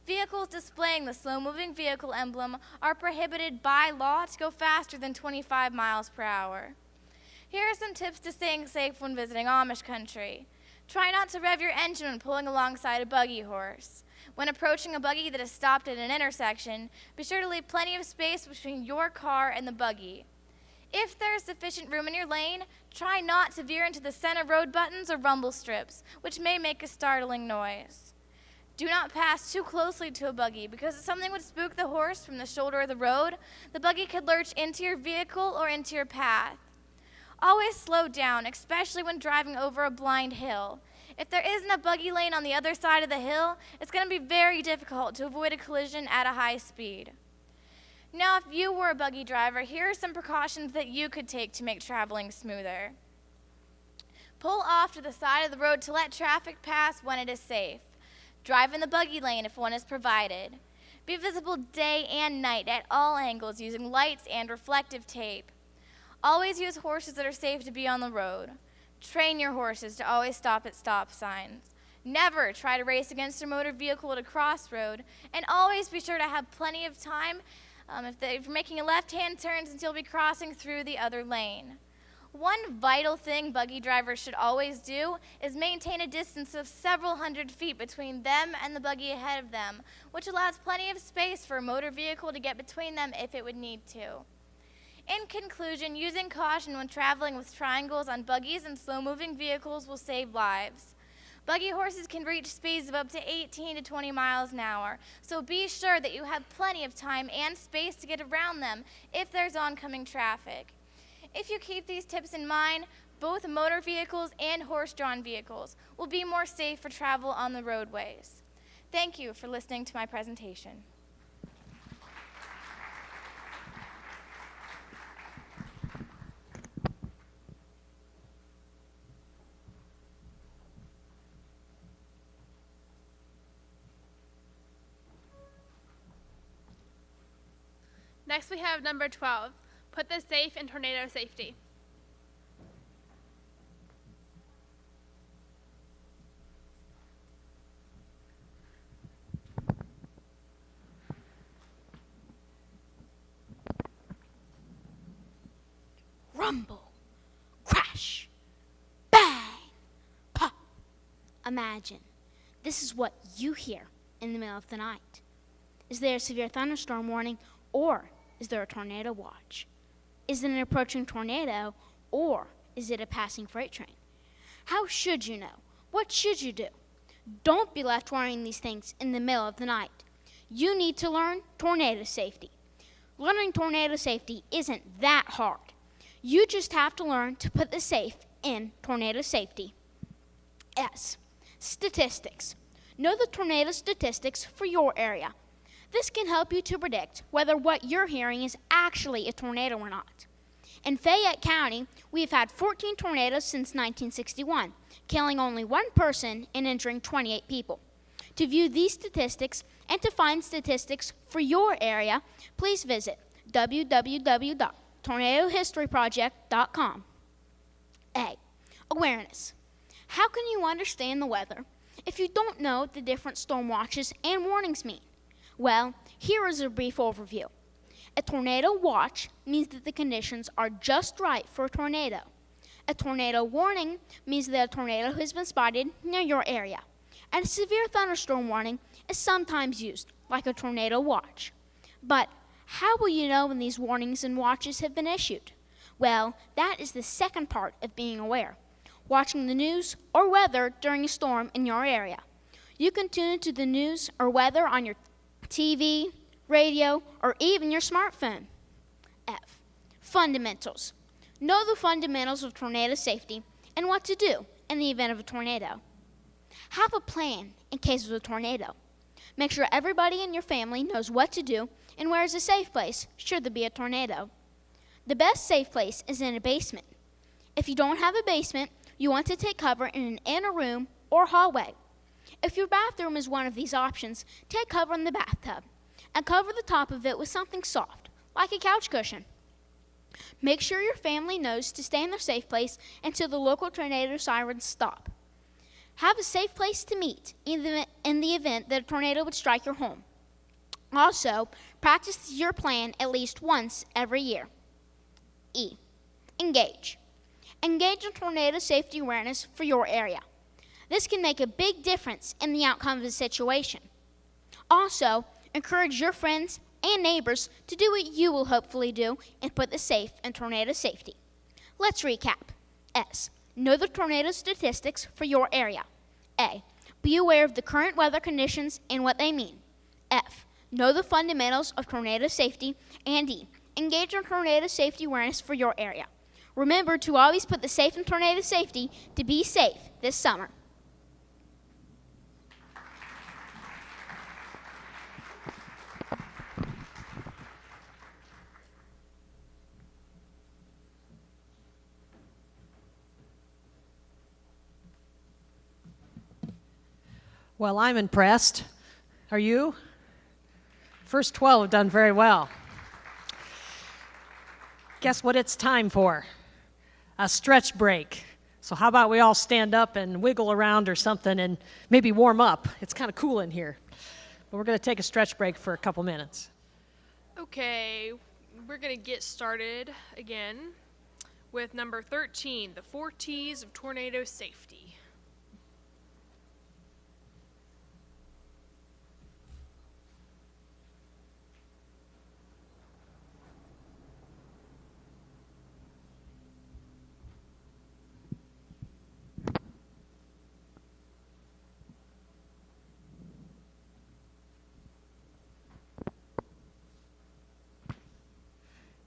Vehicles displaying the slow-moving vehicle emblem are prohibited by law to go faster than 25 miles per hour. Here are some tips to staying safe when visiting Amish country. Try not to rev your engine when pulling alongside a buggy horse. When approaching a buggy that has stopped at an intersection, be sure to leave plenty of space between your car and the buggy. If there is sufficient room in your lane, try not to veer into the center road buttons or rumble strips, which may make a startling noise. Do not pass too closely to a buggy, because if something would spook the horse from the shoulder of the road, the buggy could lurch into your vehicle or into your path. Always slow down, especially when driving over a blind hill. If there isn't a buggy lane on the other side of the hill, it's going to be very difficult to avoid a collision at a high speed. Now, if you were a buggy driver, here are some precautions that you could take to make traveling smoother. Pull off to the side of the road to let traffic pass when it is safe. Drive in the buggy lane if one is provided. Be visible day and night at all angles using lights and reflective tape. Always use horses that are safe to be on the road. Train your horses to always stop at stop signs. Never try to race against a motor vehicle at a crossroad, and always be sure to have plenty of time if you're making a left-hand turn, since you'll be crossing through the other lane. One vital thing buggy drivers should always do is maintain a distance of several hundred feet between them and the buggy ahead of them, which allows plenty of space for a motor vehicle to get between them if it would need to. In conclusion, using caution when traveling with triangles on buggies and slow-moving vehicles will save lives. Buggy horses can reach speeds of up to 18 to 20 miles an hour, so be sure that you have plenty of time and space to get around them if there's oncoming traffic. If you keep these tips in mind, both motor vehicles and horse-drawn vehicles will be more safe for travel on the roadways. Thank you for listening to my presentation. Next we have number 12, put the safe in tornado safety. Rumble, crash, bang, pop. Imagine, this is what you hear in the middle of the night. Is there a severe thunderstorm warning, or is there a tornado watch? Is it an approaching tornado, or is it a passing freight train? How should you know? What should you do? Don't be left worrying these things in the middle of the night. You need to learn tornado safety. Learning tornado safety isn't that hard. You just have to learn to put the safe in tornado safety. S. Statistics. Know the tornado statistics for your area. This can help you to predict whether what you're hearing is actually a tornado or not. In Fayette County, we've had 14 tornadoes since 1961, killing only 1 person and injuring 28 people. To view these statistics and to find statistics for your area, please visit www.tornadohistoryproject.com. A. Awareness. How can you understand the weather if you don't know what the different storm watches and warnings mean? Well, here is a brief overview. A tornado watch means that the conditions are just right for a tornado. A tornado warning means that a tornado has been spotted near your area. And a severe thunderstorm warning is sometimes used, like a tornado watch. But how will you know when these warnings and watches have been issued? Well, that is the second part of being aware. Watching the news or weather during a storm in your area. You can tune into the news or weather on your TV, radio, or even your smartphone. F. Fundamentals. Know the fundamentals of tornado safety and what to do in the event of a tornado. Have a plan in case of a tornado. Make sure everybody in your family knows what to do and where is a safe place should there be a tornado. The best safe place is in a basement. If you don't have a basement, you want to take cover in an inner room or hallway. If your bathroom is one of these options, take cover in the bathtub and cover the top of it with something soft, like a couch cushion. Make sure your family knows to stay in their safe place until the local tornado sirens stop. Have a safe place to meet in the event that a tornado would strike your home. Also, practice your plan at least once every year. E. Engage. Engage in tornado safety awareness for your area. This can make a big difference in the outcome of the situation. Also, encourage your friends and neighbors to do what you will hopefully do and put the safe in tornado safety. Let's recap. S. Know the tornado statistics for your area. A. Be aware of the current weather conditions and what they mean. F. Know the fundamentals of tornado safety. And E. Engage in tornado safety awareness for your area. Remember to always put the safe in tornado safety to be safe this summer. Well, I'm impressed. Are you? First 12 have done very well. Guess what it's time for? A stretch break. So how about we all stand up and wiggle around or something and maybe warm up? It's kind of cool in here. But we're going to take a stretch break for a couple minutes. Okay, we're going to get started again with number 13, the 4 T's of tornado safety.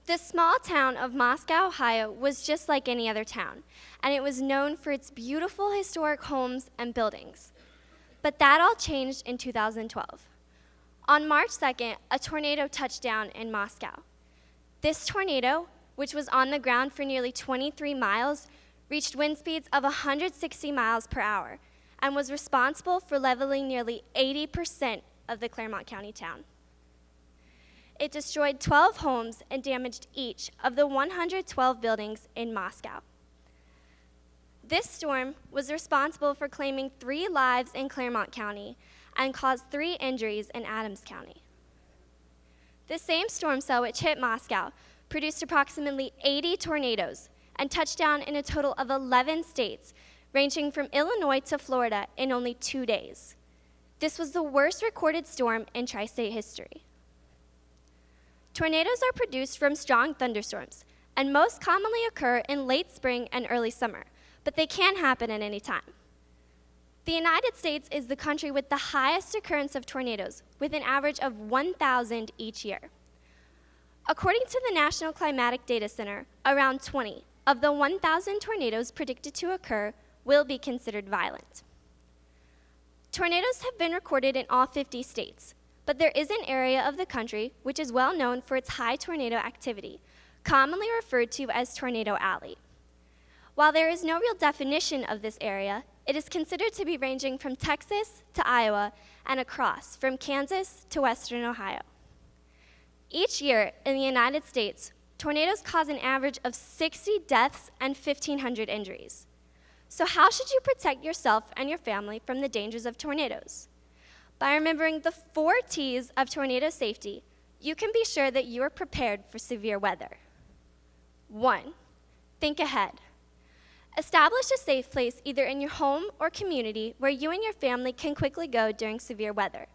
The small town of Moscow, Ohio was just like any other town, and it was known for its beautiful historic homes and buildings. But that all changed in 2012. On March 2nd, a tornado touched down in Moscow. This tornado, which was on the ground for nearly 23 miles, reached wind speeds of 160 miles per hour and was responsible for leveling nearly 80% of the Claremont County town. It destroyed 12 homes and damaged each of the 112 buildings in Moscow. This storm was responsible for claiming 3 lives in Claremont County and caused 3 injuries in Adams County. The same storm cell which hit Moscow produced approximately 80 tornadoes and touched down in a total of 11 states, ranging from Illinois to Florida in only 2 days. This was the worst recorded storm in tri-state history. Tornadoes are produced from strong thunderstorms and most commonly occur in late spring and early summer, but they can happen at any time. The United States is the country with the highest occurrence of tornadoes, with an average of 1,000 each year. According to the National Climatic Data Center, around 20 of the 1,000 tornadoes predicted to occur will be considered violent. Tornadoes have been recorded in all 50 states, but there is an area of the country which is well known for its high tornado activity, commonly referred to as Tornado Alley. While there is no real definition of this area, it is considered to be ranging from Texas to Iowa and across from Kansas to western Ohio. Each year in the United States, tornadoes cause an average of 60 deaths and 1,500 injuries. So how should you protect yourself and your family from the dangers of tornadoes? By remembering the 4 T's of tornado safety, you can be sure that you are prepared for severe weather. 1. Think ahead. Establish a safe place either in your home or community where you and your family can quickly go during severe weather.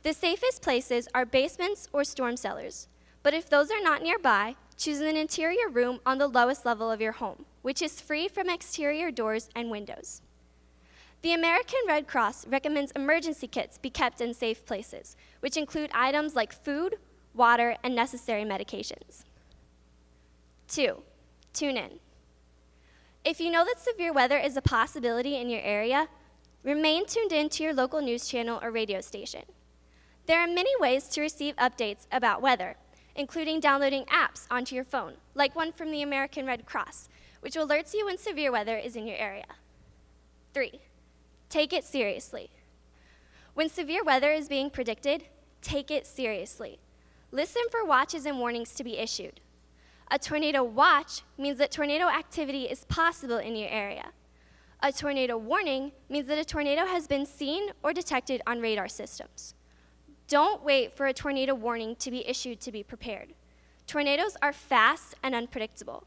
The safest places are basements or storm cellars, but if those are not nearby, choose an interior room on the lowest level of your home, which is free from exterior doors and windows. The American Red Cross recommends emergency kits be kept in safe places, which include items like food, water, and necessary medications. 2. Tune in. If you know that severe weather is a possibility in your area, remain tuned in to your local news channel or radio station. There are many ways to receive updates about weather, including downloading apps onto your phone, like one from the American Red Cross, which alerts you when severe weather is in your area. 3. Take it seriously. When severe weather is being predicted, take it seriously. Listen for watches and warnings to be issued. A tornado watch means that tornado activity is possible in your area. A tornado warning means that a tornado has been seen or detected on radar systems. Don't wait for a tornado warning to be issued to be prepared. Tornadoes are fast and unpredictable.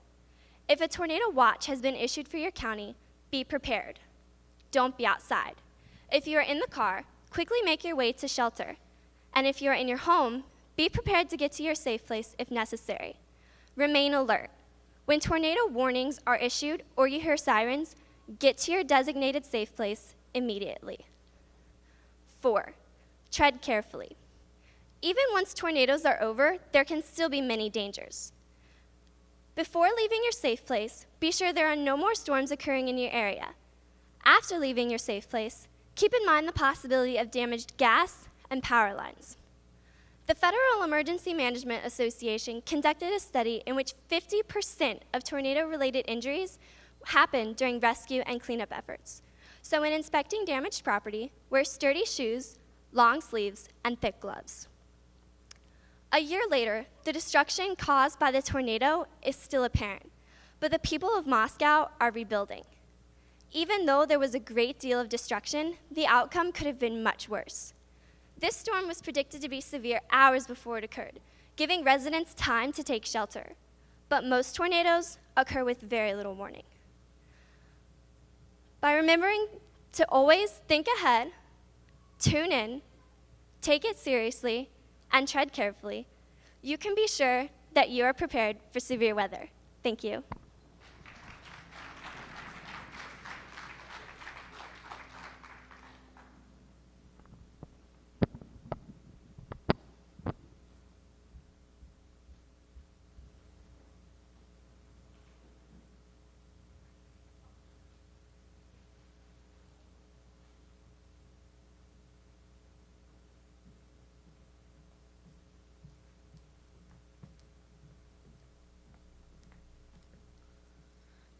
If a tornado watch has been issued for your county, be prepared. Don't be outside. If you are in the car, quickly make your way to shelter. And if you are in your home, be prepared to get to your safe place if necessary. Remain alert. When tornado warnings are issued or you hear sirens, get to your designated safe place immediately. 4. Tread carefully. Even once tornadoes are over, there can still be many dangers. Before leaving your safe place, be sure there are no more storms occurring in your area. After leaving your safe place, keep in mind the possibility of damaged gas and power lines. The Federal Emergency Management Association conducted a study in which 50% of tornado-related injuries happened during rescue and cleanup efforts. So when inspecting damaged property, wear sturdy shoes, long sleeves, and thick gloves. A year later, the destruction caused by the tornado is still apparent, but the people of Moscow are rebuilding. Even though there was a great deal of destruction, the outcome could have been much worse. This storm was predicted to be severe hours before it occurred, giving residents time to take shelter. but most tornadoes occur with very little warning. By remembering to always think ahead, tune in, take it seriously, and tread carefully, you can be sure that you are prepared for severe weather. Thank you.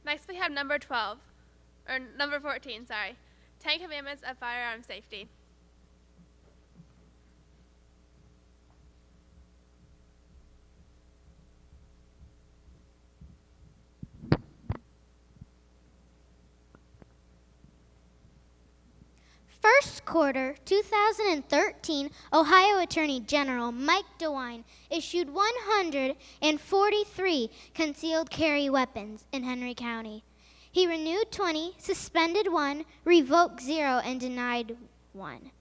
Next, we have number 12, or number 14, sorry. 10 Commandments of Firearm Safety. First quarter 2013, Ohio Attorney General Mike DeWine issued 143 concealed carry weapons in Henry County. He renewed 20, suspended 1, revoked 0, and denied 1.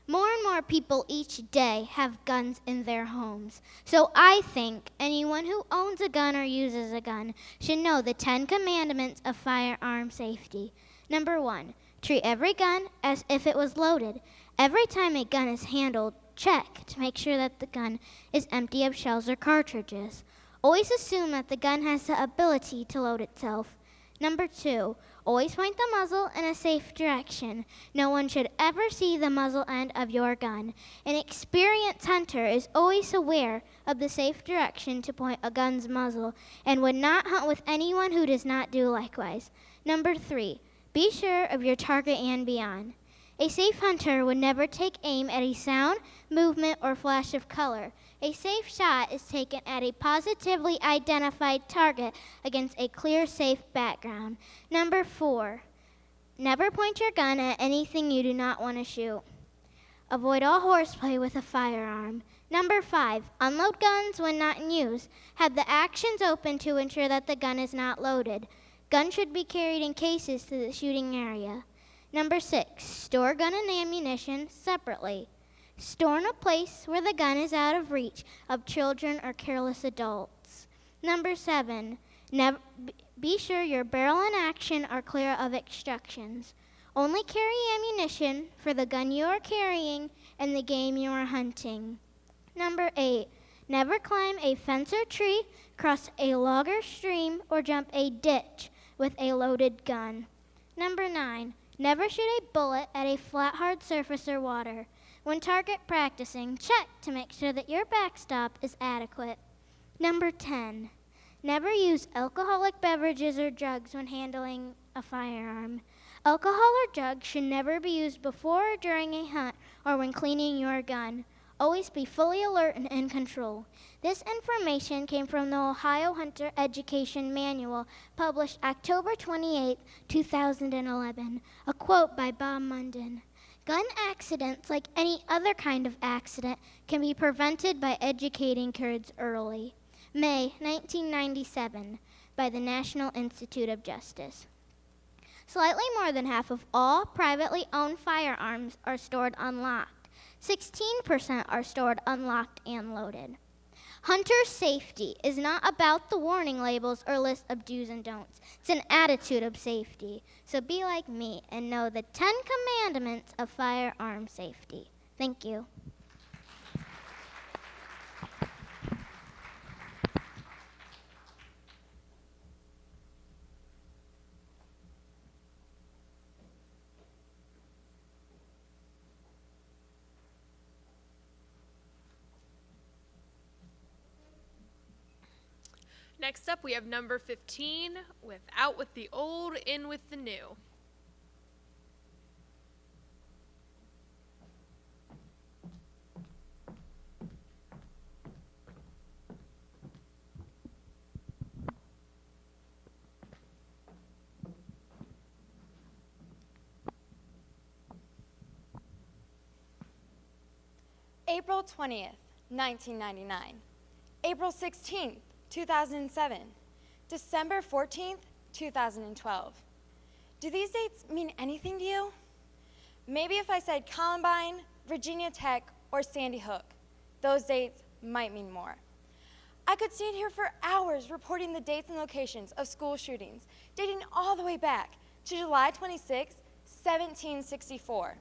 More and more people each day have guns in their homes. So I think anyone who owns a gun or uses a gun should know the 10 Commandments of Firearm Safety. Number 1. Treat every gun as if it was loaded. Every time a gun is handled, check to make sure that the gun is empty of shells or cartridges. Always assume that the gun has the ability to load itself. Number 2, always point the muzzle in a safe direction. No one should ever see the muzzle end of your gun. An experienced hunter is always aware of the safe direction to point a gun's muzzle and would not hunt with anyone who does not do likewise. Number 3, be sure of your target and beyond. A safe hunter would never take aim at a sound, movement, or flash of color. A safe shot is taken at a positively identified target against a clear, safe background. Number 4, never point your gun at anything you do not want to shoot. Avoid all horseplay with a firearm. Number 5, unload guns when not in use. Have the actions open to ensure that the gun is not loaded. Gun should be carried in cases to the shooting area. Number 6, store gun and ammunition separately. Store in a place where the gun is out of reach of children or careless adults. Number 7, be sure your barrel and action are clear of obstructions. Only carry ammunition for the gun you are carrying and the game you are hunting. Number 8, never climb a fence or tree, cross a log or stream, or jump a ditch with a loaded gun. Number 9, never shoot a bullet at a flat, hard surface or water. When target practicing, check to make sure that your backstop is adequate. Number 10, never use alcoholic beverages or drugs when handling a firearm. Alcohol or drugs should never be used before or during a hunt or when cleaning your gun. Always be fully alert and in control. This information came from the Ohio Hunter Education Manual, published October 28, 2011. A quote by Bob Munden. Gun accidents, like any other kind of accident, can be prevented by educating kids early. May 1997, by the National Institute of Justice. Slightly more than half of all privately owned firearms are stored unlocked. 16% are stored unlocked and loaded. Hunter safety is not about the warning labels or list of do's and don'ts. It's an attitude of safety. So be like me and know the 10 Commandments of firearm safety. Thank you. Next up, we have number 15, out with the old, in with the new. April 20th, 1999. April 16th, 2007. December 14th, 2012. Do these dates mean anything to you? Maybe if I said Columbine, Virginia Tech, or Sandy Hook, those dates might mean more. I could stand here for hours reporting the dates and locations of school shootings, dating all the way back to July 26, 1764.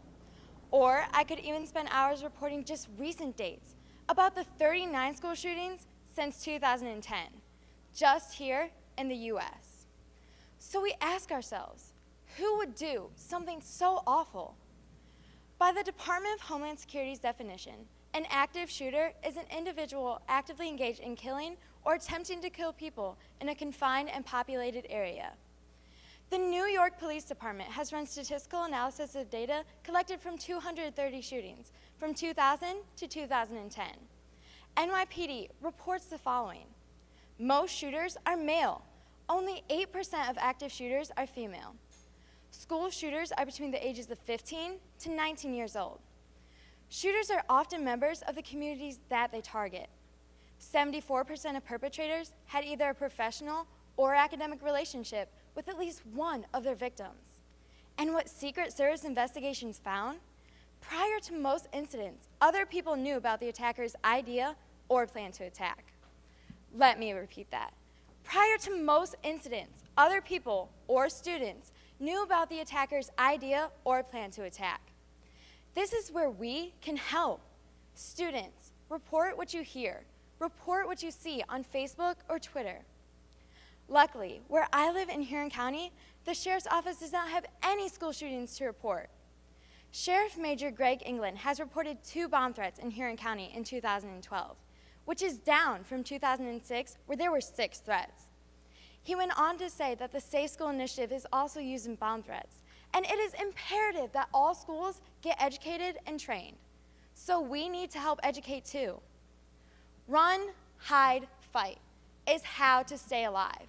Or I could even spend hours reporting just recent dates, about the 39 school shootings since 2010, just here in the US. So we ask ourselves, who would do something so awful? By the Department of Homeland Security's definition, an active shooter is an individual actively engaged in killing or attempting to kill people in a confined and populated area. The New York Police Department has run statistical analysis of data collected from 230 shootings from 2000 to 2010. NYPD reports the following. Most shooters are male. Only 8% of active shooters are female. School shooters are between the ages of 15 to 19 years old. Shooters are often members of the communities that they target. 74% of perpetrators had either a professional or academic relationship with at least one of their victims. And what Secret Service investigations found, prior to most incidents, other people knew about the attacker's idea or plan to attack. Let me repeat that. Prior to most incidents, other people or students knew about the attacker's idea or plan to attack. This is where we can help. Students, report what you hear. Report what you see on Facebook or Twitter. Luckily, where I live in Huron County, the Sheriff's Office does not have any school shootings to report. Sheriff Major Greg England has reported 2 bomb threats in Huron County in 2012, which is down from 2006, where there were 6 threats. He went on to say that the Safe School Initiative is also using bomb threats, and it is imperative that all schools get educated and trained. So we need to help educate too. Run, hide, fight is how to stay alive.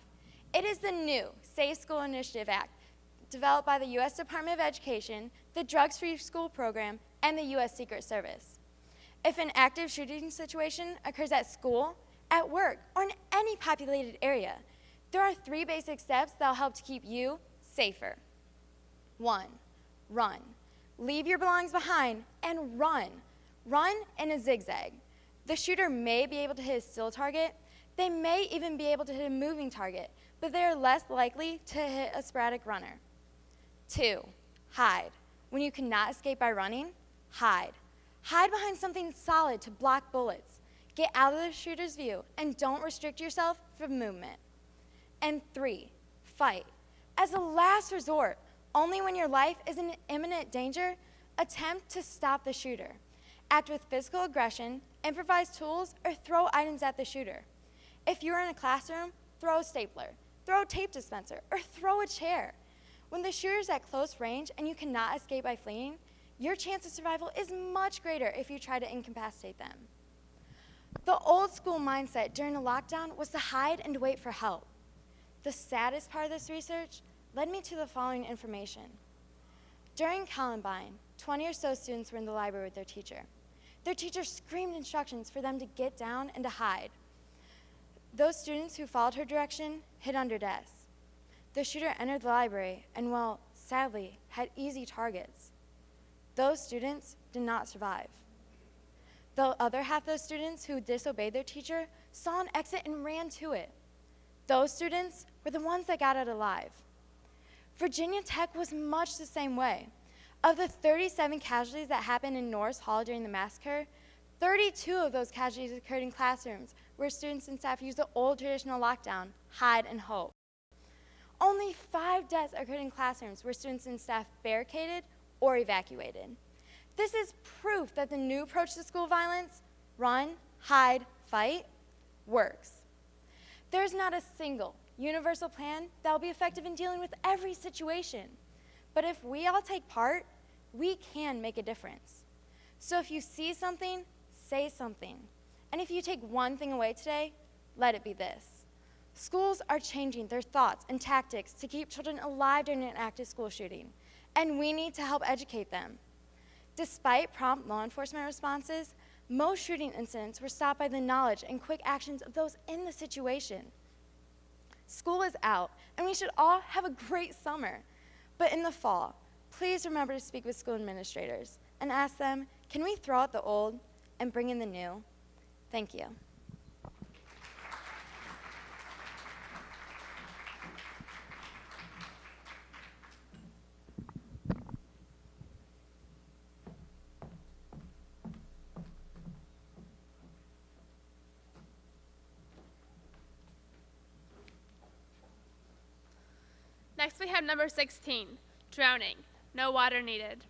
It is the new Safe School Initiative Act developed by the U.S. Department of Education, the Drugs Free School Program, and the U.S. Secret Service. If an active shooting situation occurs at school, at work, or in any populated area, there are 3 basic steps that will help to keep you safer. 1, run. Leave your belongings behind and run. Run in a zigzag. The shooter may be able to hit a still target. They may even be able to hit a moving target, but they are less likely to hit a sporadic runner. 2, hide. When you cannot escape by running, hide. Hide behind something solid to block bullets. Get out of the shooter's view and don't restrict yourself from movement. And 3, fight. As a last resort, only when your life is in imminent danger, attempt to stop the shooter. Act with physical aggression, improvise tools, or throw items at the shooter. If you're in a classroom, throw a stapler, throw a tape dispenser, or throw a chair. When the shooter is at close range and you cannot escape by fleeing, your chance of survival is much greater if you try to incapacitate them. The old school mindset during a lockdown was to hide and wait for help. The saddest part of this research led me to the following information. During Columbine, 20 or so students were in the library with their teacher. Their teacher screamed instructions for them to get down and to hide. Those students who followed her direction hid under desks. The shooter entered the library and, well, sadly, had easy targets. Those students did not survive. The other half of those students who disobeyed their teacher saw an exit and ran to it. Those students were the ones that got out alive. Virginia Tech was much the same way. Of the 37 casualties that happened in Norris Hall during the massacre, 32 of those casualties occurred in classrooms where students and staff used the old traditional lockdown, hide and hope. Only 5 deaths occurred in classrooms where students and staff barricaded or evacuated. This is proof that the new approach to school violence, run, hide, fight, works. There's not a single universal plan that will be effective in dealing with every situation. But if we all take part, we can make a difference. So if you see something, say something. And if you take one thing away today, let it be this. Schools are changing their thoughts and tactics to keep children alive during an active school shooting, and we need to help educate them. Despite prompt law enforcement responses, Most shooting incidents were stopped by the knowledge and quick actions of those in the situation. School is out, and we should all have a great summer. But in the fall, please remember to speak with school administrators and ask them, can we throw out the old and bring in the new? Thank you. Next we have number 16, drowning, no water needed.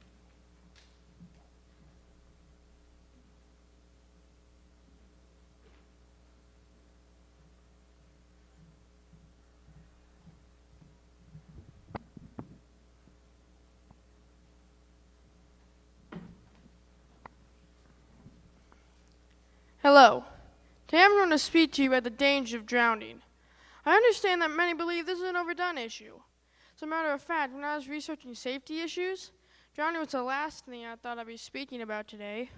Hello. Today I'm going to speak to you about the danger of drowning. I understand that many believe this is an overdone issue. As a matter of fact, when I was researching safety issues, drowning was the last thing I thought I'd be speaking about today.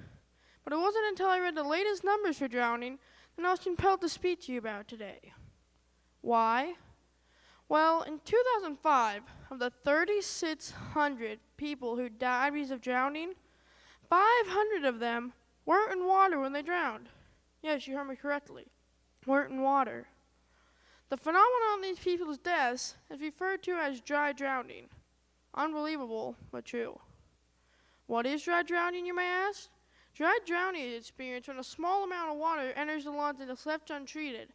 But it wasn't until I read the latest numbers for drowning that I was compelled to speak to you about today. Why? Well, in 2005, of the 3,600 people who died because of drowning, 500 of them weren't in water when they drowned. Yes, you heard me correctly. Weren't in water. The phenomenon of these people's deaths is referred to as dry drowning. Unbelievable, but true. What is dry drowning, you may ask? Dry drowning is experienced when a small amount of water enters the lungs and is left untreated.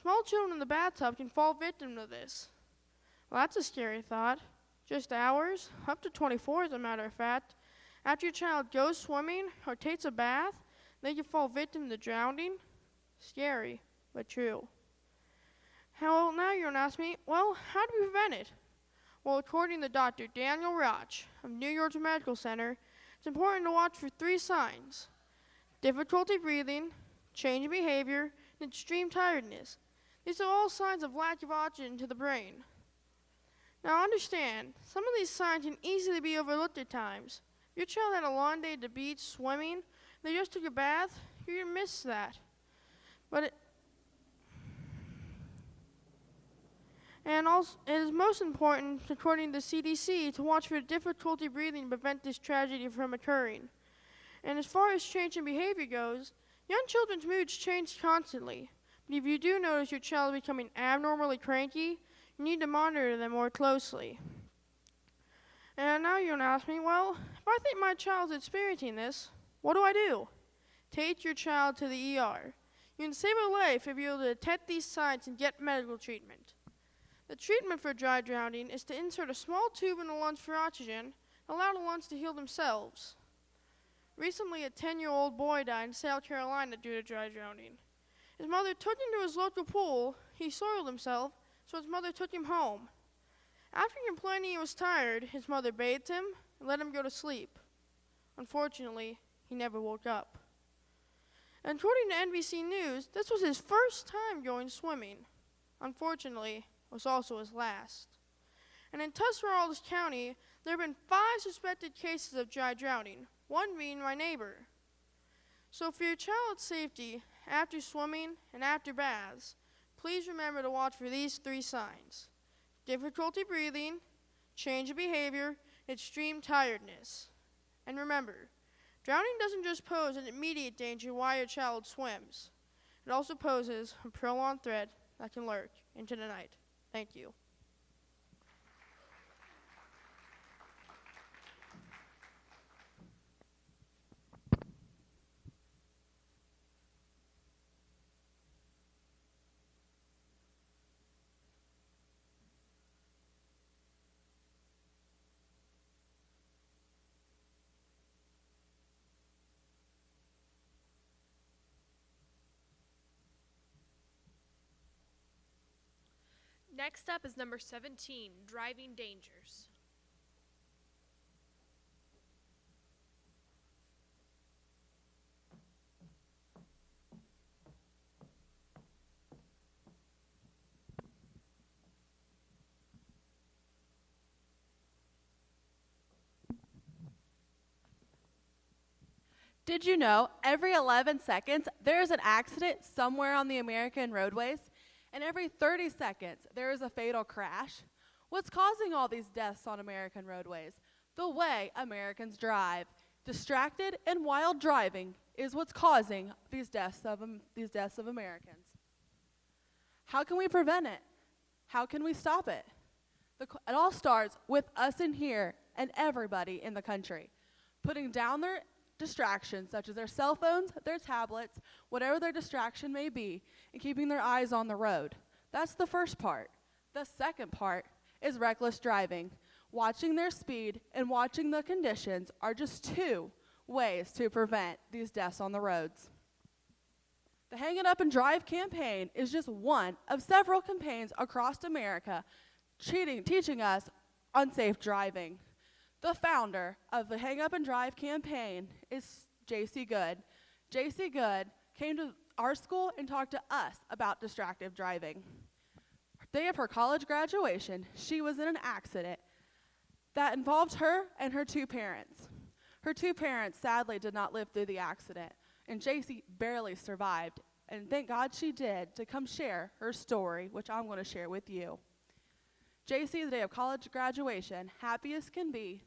Small children in the bathtub can fall victim to this. Well, that's a scary thought. Just hours, up to 24 as a matter of fact, after your child goes swimming or takes a bath, they can fall victim to drowning. Scary, but true. Well, now you're going to ask me, well, how do we prevent it? Well, according to Dr. Daniel Roch of New York's Medical Center, it's important to watch for 3 signs: difficulty breathing, change in behavior, and extreme tiredness. These are all signs of lack of oxygen to the brain. Now understand, some of these signs can easily be overlooked at times. If your child had a long day at the beach swimming, they just took a bath, you're going to miss that. And also, it is most important, according to the CDC, to watch for difficulty breathing to prevent this tragedy from occurring. And as far as change in behavior goes, young children's moods change constantly. But if you do notice your child becoming abnormally cranky, you need to monitor them more closely. And now you're going to ask me, well, if I think my child's experiencing this, what do? Take your child to the ER. You can save a life if you're able to detect these signs and get medical treatment. The treatment for dry drowning is to insert a small tube in the lungs for oxygen and allow the lungs to heal themselves. Recently, a 10-year-old boy died in South Carolina due to dry drowning. His mother took him to his local pool. He soiled himself, so his mother took him home. After complaining he was tired, his mother bathed him and let him go to sleep. Unfortunately, he never woke up. And according to NBC News, this was his first time going swimming. Unfortunately, it was also his last. And in Tuscarawas County, there have been 5 suspected cases of dry drowning, one being my neighbor. So for your child's safety, after swimming and after baths, please remember to watch for these 3 signs: difficulty breathing, change of behavior, extreme tiredness. And remember, drowning doesn't just pose an immediate danger while your child swims. It also poses a prolonged threat that can lurk into the night. Thank you. Next up is number 17, driving dangers. Did you know every 11 seconds there is an accident somewhere on the American roadways? And every 30 seconds there is a fatal crash? What's causing all these deaths on American roadways? The way Americans drive. Distracted and wild driving is what's causing these deaths of Americans. How can we prevent it? How can we stop it? It all starts with us in here and everybody in the country. Putting down their distractions, such as their cell phones, their tablets, whatever their distraction may be, and keeping their eyes on the road. That's the first part. The second part is reckless driving. Watching their speed and watching the conditions are just two ways to prevent these deaths on the roads. The Hang It Up and Drive campaign is just one of several campaigns across America teaching us unsafe driving. The founder of the Hang Up and Drive campaign is J.C. Good. J.C. Good came to our school and talked to us about distracted driving. The day of her college graduation, she was in an accident that involved her and her two parents. Her two parents sadly did not live through the accident, and J.C. barely survived, and thank God she did, to come share her story, which I'm going to share with you. J.C., the day of college graduation, happy as can be,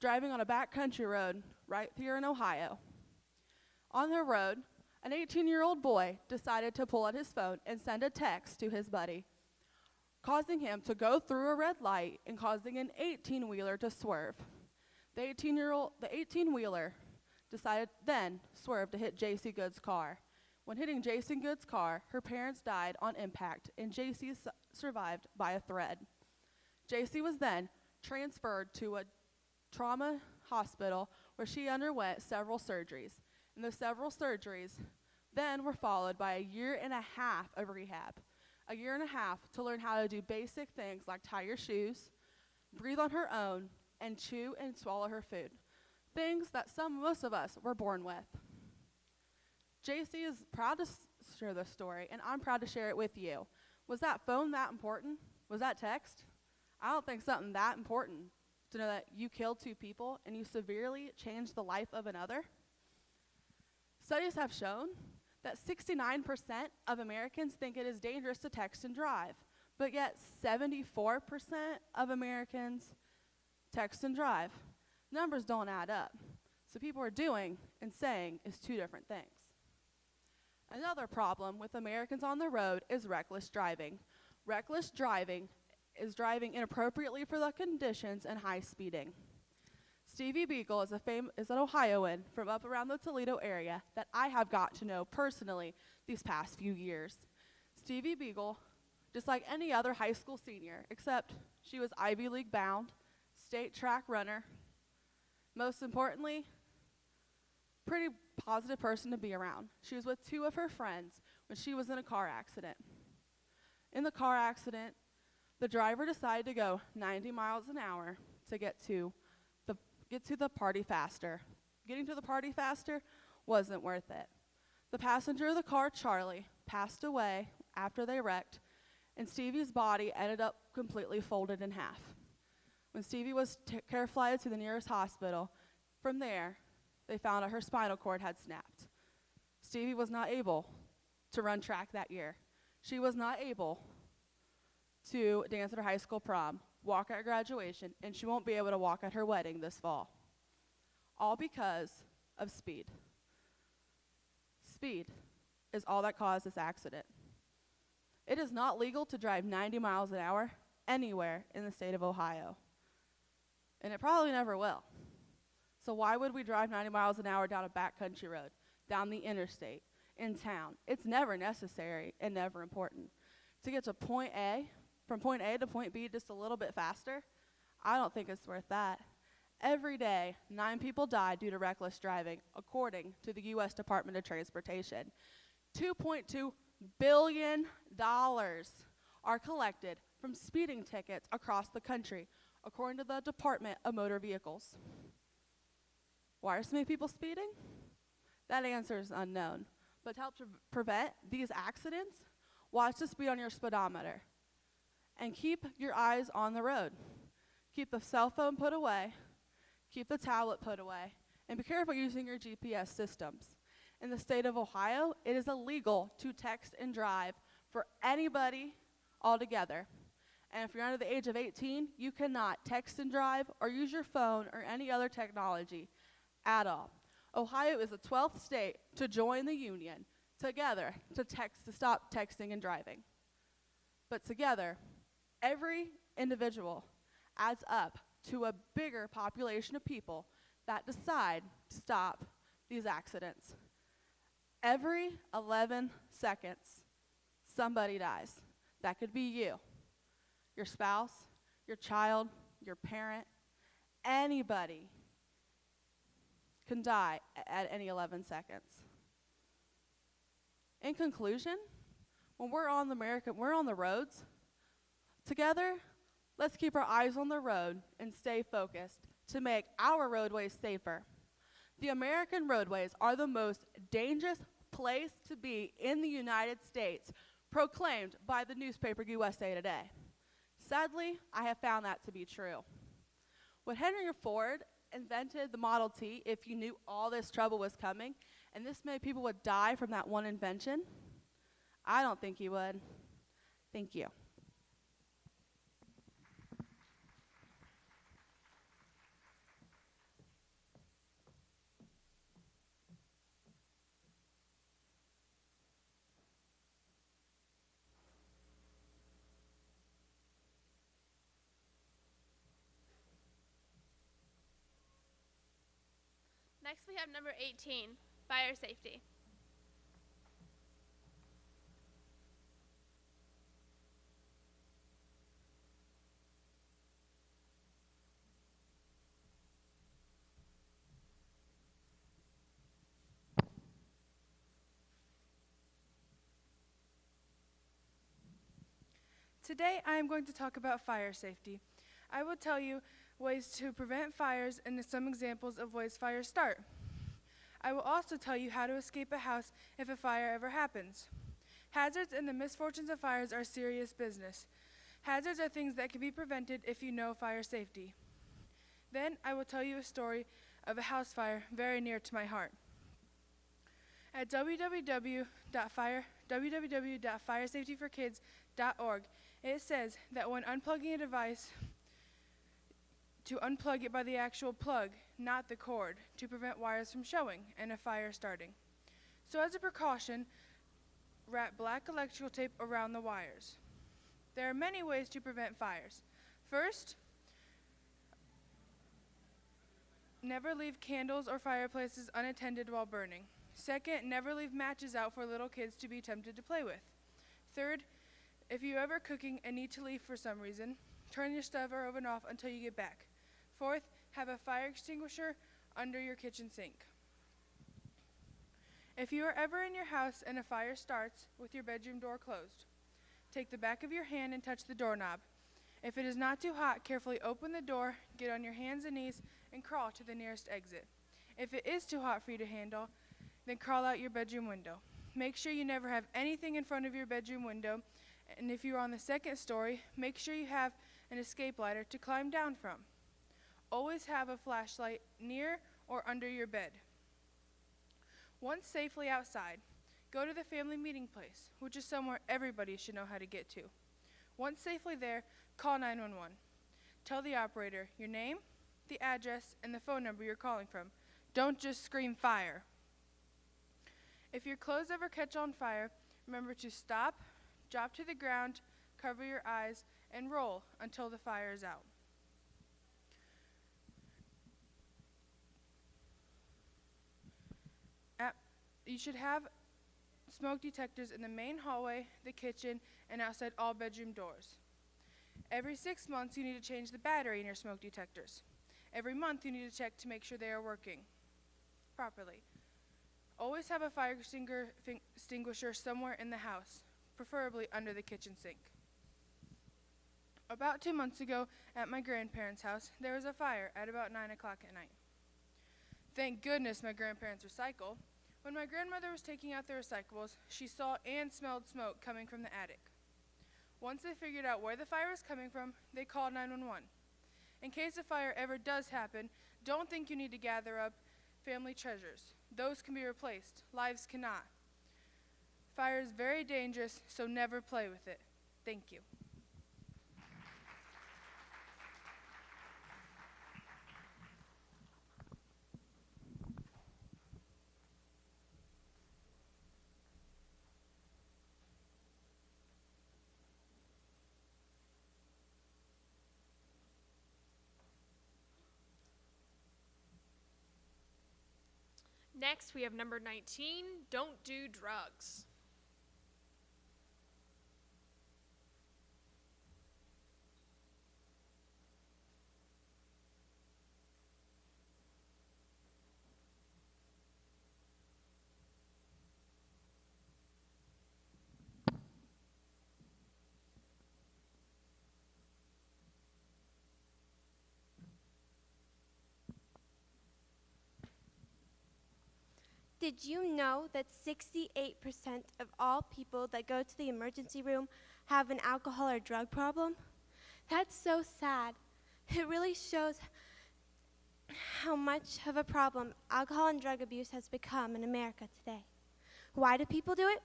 driving on a backcountry road right here in Ohio. On the road, an 18-year-old boy decided to pull out his phone and send a text to his buddy, causing him to go through a red light and causing an 18-wheeler to swerve. The 18-wheeler decided then swerved to hit J.C. Good's car. When hitting J.C. Good's car, her parents died on impact, and J.C. survived by a thread. J.C. was then transferred to a trauma hospital where she underwent several surgeries. And the several surgeries then were followed by a year and a half of rehab. A year and a half to learn how to do basic things like tie your shoes, breathe on her own, and chew and swallow her food. Things that most of us were born with. JC is proud to share this story, and I'm proud to share it with you. Was that phone that important? Was that text? I don't think something that important to know that you killed two people and you severely changed the life of another. Studies have shown that 69% of Americans think it is dangerous to text and drive, but yet 74% of Americans text and drive. Numbers don't add up. So people are doing and saying is two different things. Another problem with Americans on the road is reckless driving. Reckless driving is driving inappropriately for the conditions and high speeding. Stevie Beagle is an Ohioan from up around the Toledo area that I have got to know personally these past few years. Stevie Beagle, just like any other high school senior, except she was Ivy League bound, state track runner, most importantly, pretty positive person to be around. She was with two of her friends when she was in a car accident. In the car accident, the driver decided to go 90 miles an hour to get to the party faster. Getting to the party faster wasn't worth it. The passenger of the car, Charlie, passed away after they wrecked, and Stevie's body ended up completely folded in half. When Stevie was care-flighted to the nearest hospital, from there, they found out her spinal cord had snapped. Stevie was not able to run track that year. She was not able to dance at her high school prom, walk at graduation, and she won't be able to walk at her wedding this fall. All because of speed. Speed is all that caused this accident. It is not legal to drive 90 miles an hour anywhere in the state of Ohio. And it probably never will. So why would we drive 90 miles an hour down a backcountry road, down the interstate, in town? It's never necessary and never important. To get to point A, from point A to point B just a little bit faster, I don't think it's worth that. Every day, 9 people die due to reckless driving, according to the U.S. Department of Transportation. $2.2 billion are collected from speeding tickets across the country, according to the Department of Motor Vehicles. Why are so many people speeding? That answer is unknown. But to help prevent these accidents, watch the speed on your speedometer. And keep your eyes on the road. Keep the cell phone put away. Keep the tablet put away. And be careful using your GPS systems. In the state of Ohio, it is illegal to text and drive for anybody altogether. And if you're under the age of 18, you cannot text and drive or use your phone or any other technology at all. Ohio is the 12th state to join the union together to stop texting and driving. But together, every individual adds up to a bigger population of people that decide to stop these accidents. Every 11 seconds, somebody dies. That could be you, your spouse, your child, your parent, anybody can die at any 11 seconds. In conclusion, when we're on the roads together, let's keep our eyes on the road and stay focused to make our roadways safer. The American roadways are the most dangerous place to be in the United States, proclaimed by the newspaper USA Today. Sadly, I have found that to be true. When Henry Ford invented the Model T, if he knew all this trouble was coming, and this many people would die from that one invention, I don't think he would. Thank you. Next we have number 18, fire safety. Today I am going to talk about fire safety. I will tell you ways to prevent fires and some examples of ways fires start. I will also tell you how to escape a house if a fire ever happens. Hazards and the misfortunes of fires are serious business. Hazards are things that can be prevented if you know fire safety. Then I will tell you a story of a house fire very near to my heart. At www.firesafetyforkids.org, it says that when unplugging a device, to unplug it by the actual plug, not the cord, to prevent wires from showing and a fire starting. So as a precaution, wrap black electrical tape around the wires. There are many ways to prevent fires. First, never leave candles or fireplaces unattended while burning. Second, never leave matches out for little kids to be tempted to play with. Third, if you're ever cooking and need to leave for some reason, turn your stove or oven off until you get back. Fourth, have a fire extinguisher under your kitchen sink. If you are ever in your house and a fire starts with your bedroom door closed, take the back of your hand and touch the doorknob. If it is not too hot, carefully open the door, get on your hands and knees, and crawl to the nearest exit. If it is too hot for you to handle, then crawl out your bedroom window. Make sure you never have anything in front of your bedroom window, and if you're on the second story, make sure you have an escape ladder to climb down from. Always have a flashlight near or under your bed. Once safely outside, go to the family meeting place, which is somewhere everybody should know how to get to. Once safely there, call 911. Tell the operator your name, the address, and the phone number you're calling from. Don't just scream fire. If your clothes ever catch on fire, remember to stop, drop to the ground, cover your eyes, and roll until the fire is out. You should have smoke detectors in the main hallway, the kitchen, and outside all bedroom doors. Every 6 months, you need to change the battery in your smoke detectors. Every month, you need to check to make sure they are working properly. Always have a fire extinguisher somewhere in the house, preferably under the kitchen sink. About 2 months ago, at my grandparents' house, there was a fire at about 9 o'clock at night. Thank goodness my grandparents recycle. When my grandmother was taking out the recyclables, she saw and smelled smoke coming from the attic. Once they figured out where the fire was coming from, they called 911. In case a fire ever does happen, don't think you need to gather up family treasures. Those can be replaced. Lives cannot. Fire is very dangerous, so never play with it. Thank you. Next, we have number 19, Don't Do Drugs. Did you know that 68% of all people that go to the emergency room have an alcohol or drug problem? That's so sad. It really shows how much of a problem alcohol and drug abuse has become in America today. Why do people do it?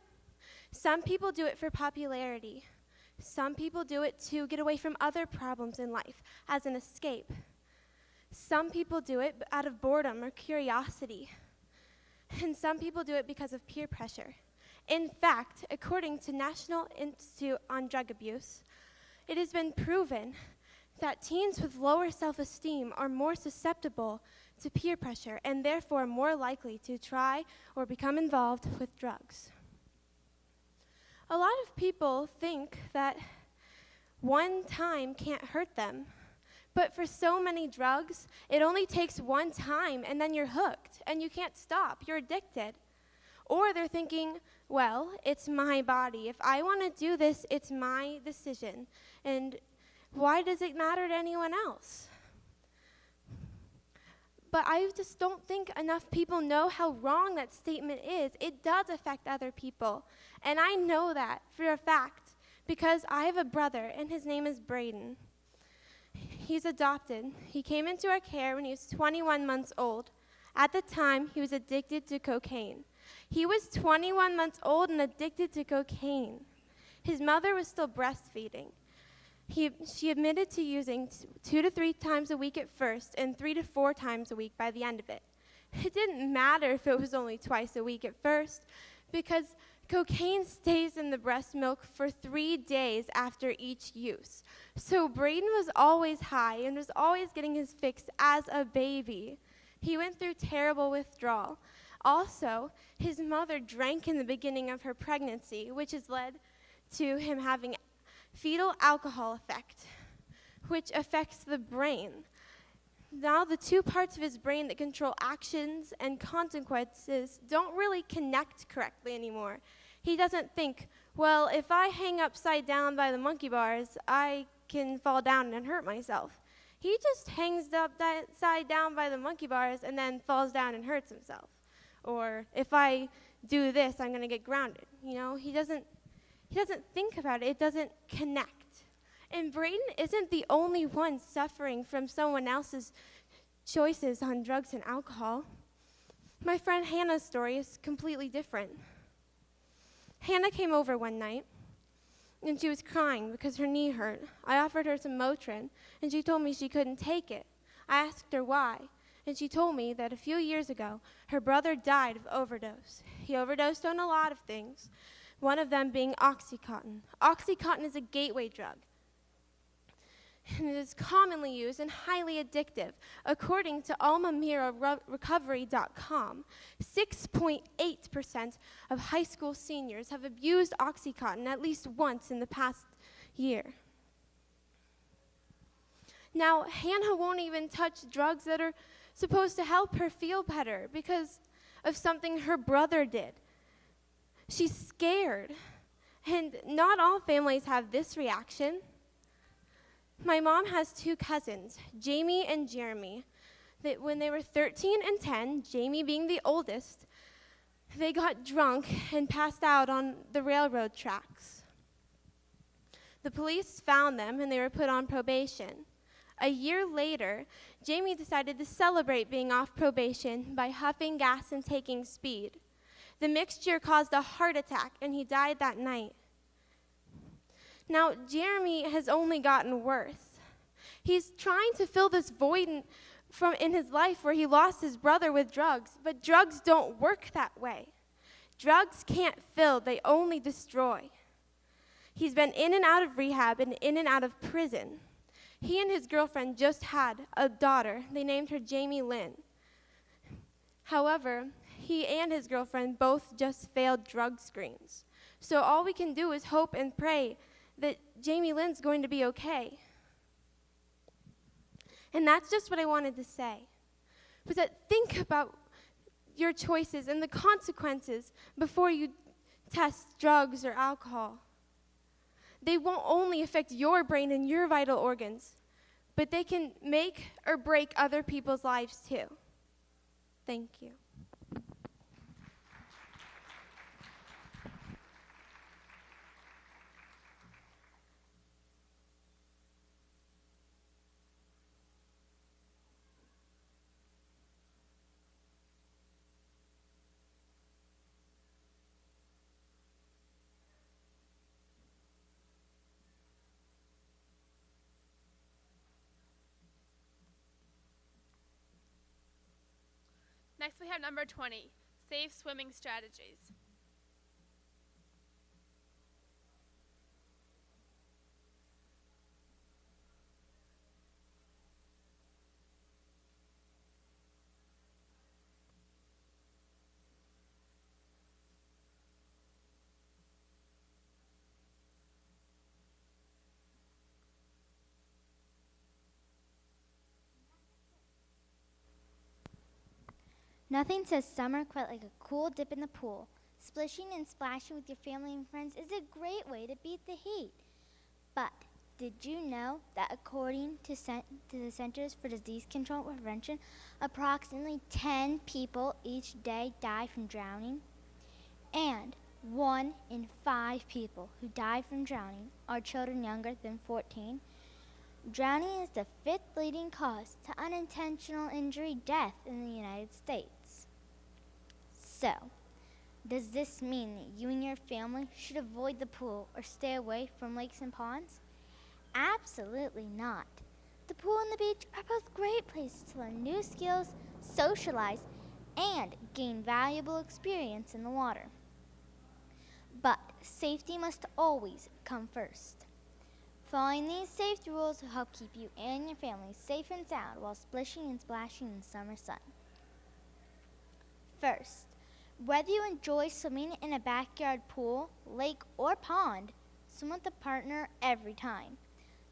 Some people do it for popularity. Some people do it to get away from other problems in life as an escape. Some people do it out of boredom or curiosity. And some people do it because of peer pressure. In fact, according to National Institute on Drug Abuse, it has been proven that teens with lower self-esteem are more susceptible to peer pressure and therefore more likely to try or become involved with drugs. A lot of people think that one time can't hurt them. But for so many drugs, it only takes one time and then you're hooked and you can't stop. You're addicted. Or they're thinking, well, it's my body. If I want to do this, it's my decision. And why does it matter to anyone else? But I just don't think enough people know how wrong that statement is. It does affect other people. And I know that for a fact because I have a brother and his name is Braden. He's adopted. He came into our care when he was 21 months old. At the time, he was addicted to cocaine. He was 21 months old and addicted to cocaine. His mother was still breastfeeding. She admitted to using 2 to 3 times a week at first and 3 to 4 times a week by the end of it. It didn't matter if it was only twice a week at first because cocaine stays in the breast milk for 3 days after each use. So Braden was always high and was always getting his fix as a baby. He went through terrible withdrawal. Also, his mother drank in the beginning of her pregnancy, which has led to him having fetal alcohol effect, which affects the brain. Now the 2 parts of his brain that control actions and consequences don't really connect correctly anymore. He doesn't think, well, if I hang upside down by the monkey bars, I can fall down and hurt myself. He just hangs upside down by the monkey bars and then falls down and hurts himself. Or if I do this, I'm going to get grounded. You know, he doesn't think about it. It doesn't connect. And Braden isn't the only one suffering from someone else's choices on drugs and alcohol. My friend Hannah's story is completely different. Hannah came over one night, and she was crying because her knee hurt. I offered her some Motrin, and she told me she couldn't take it. I asked her why, and she told me that a few years ago, her brother died of overdose. He overdosed on a lot of things, one of them being Oxycontin. Oxycontin is a gateway drug, and it is commonly used and highly addictive. According to almamirarecovery.com, 6.8% of high school seniors have abused Oxycontin at least once in the past year. Now, Hannah won't even touch drugs that are supposed to help her feel better because of something her brother did. She's scared, and not all families have this reaction. My mom has 2 cousins, Jamie and Jeremy, that when they were 13 and 10, Jamie being the oldest, they got drunk and passed out on the railroad tracks. The police found them and they were put on probation. A year later, Jamie decided to celebrate being off probation by huffing gas and taking speed. The mixture caused a heart attack, and he died that night. Now, Jeremy has only gotten worse. He's trying to fill this void in his life where he lost his brother with drugs, but drugs don't work that way. Drugs can't fill, they only destroy. He's been in and out of rehab and in and out of prison. He and his girlfriend just had a daughter. They named her Jamie Lynn. However, he and his girlfriend both just failed drug screens. So all we can do is hope and pray that Jamie Lynn's going to be okay. And that's just what I wanted to say. But think about your choices and the consequences before you test drugs or alcohol. They won't only affect your brain and your vital organs, but they can make or break other people's lives too. Thank you. Next we have number 20, safe swimming strategies. Nothing says summer quite like a cool dip in the pool. Splishing and splashing with your family and friends is a great way to beat the heat. But did you know that according to the Centers for Disease Control and Prevention, approximately 10 people each day die from drowning? And 1 in 5 people who die from drowning are children younger than 14. Drowning is the 5th leading cause to unintentional injury death in the United States. So, does this mean that you and your family should avoid the pool or stay away from lakes and ponds? Absolutely not. The pool and the beach are both great places to learn new skills, socialize, and gain valuable experience in the water. But safety must always come first. Following these safety rules will help keep you and your family safe and sound while splishing and splashing in the summer sun. First, whether you enjoy swimming in a backyard pool, lake, or pond, swim with a partner every time.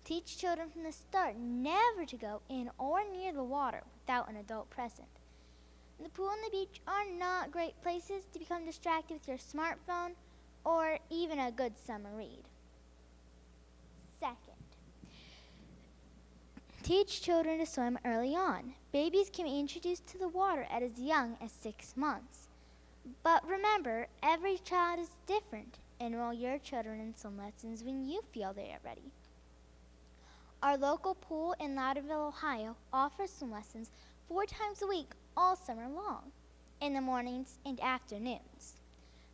Teach children from the start never to go in or near the water without an adult present. The pool and the beach are not great places to become distracted with your smartphone or even a good summer read. Second, teach children to swim early on. Babies can be introduced to the water at as young as 6 months. But remember, every child is different. Enroll your children in swim lessons when you feel they are ready. Our local pool in Loudonville, Ohio offers swim lessons 4 times a week all summer long, in the mornings and afternoons.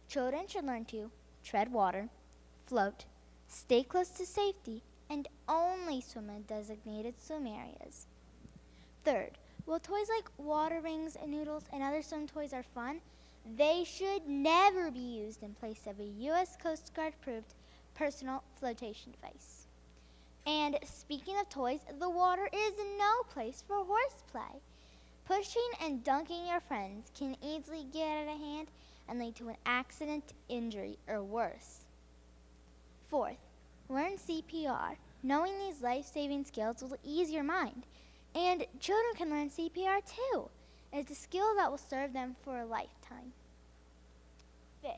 Children should learn to tread water, float, stay close to safety, and only swim in designated swim areas. Third, while toys like water rings and noodles and other swim toys are fun, they should never be used in place of a U.S. Coast Guard-approved personal flotation device. And speaking of toys, the water is no place for horseplay. Pushing and dunking your friends can easily get out of hand and lead to an accident, injury, or worse. Fourth, learn CPR. Knowing these life-saving skills will ease your mind. And children can learn CPR too. It's a skill that will serve them for a lifetime. Fifth,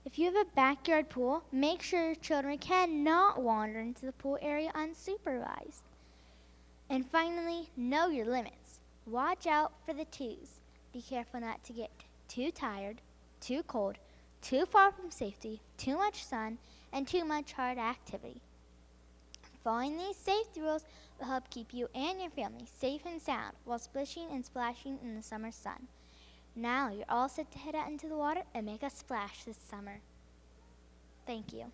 if you have a backyard pool, make sure your children cannot wander into the pool area unsupervised. And finally, know your limits. Watch out for the twos. Be careful not to get too tired, too cold, too far from safety, too much sun, and too much hard activity. Following these safety rules will help keep you and your family safe and sound while splishing and splashing in the summer sun. Now you're all set to head out into the water and make a splash this summer. Thank you.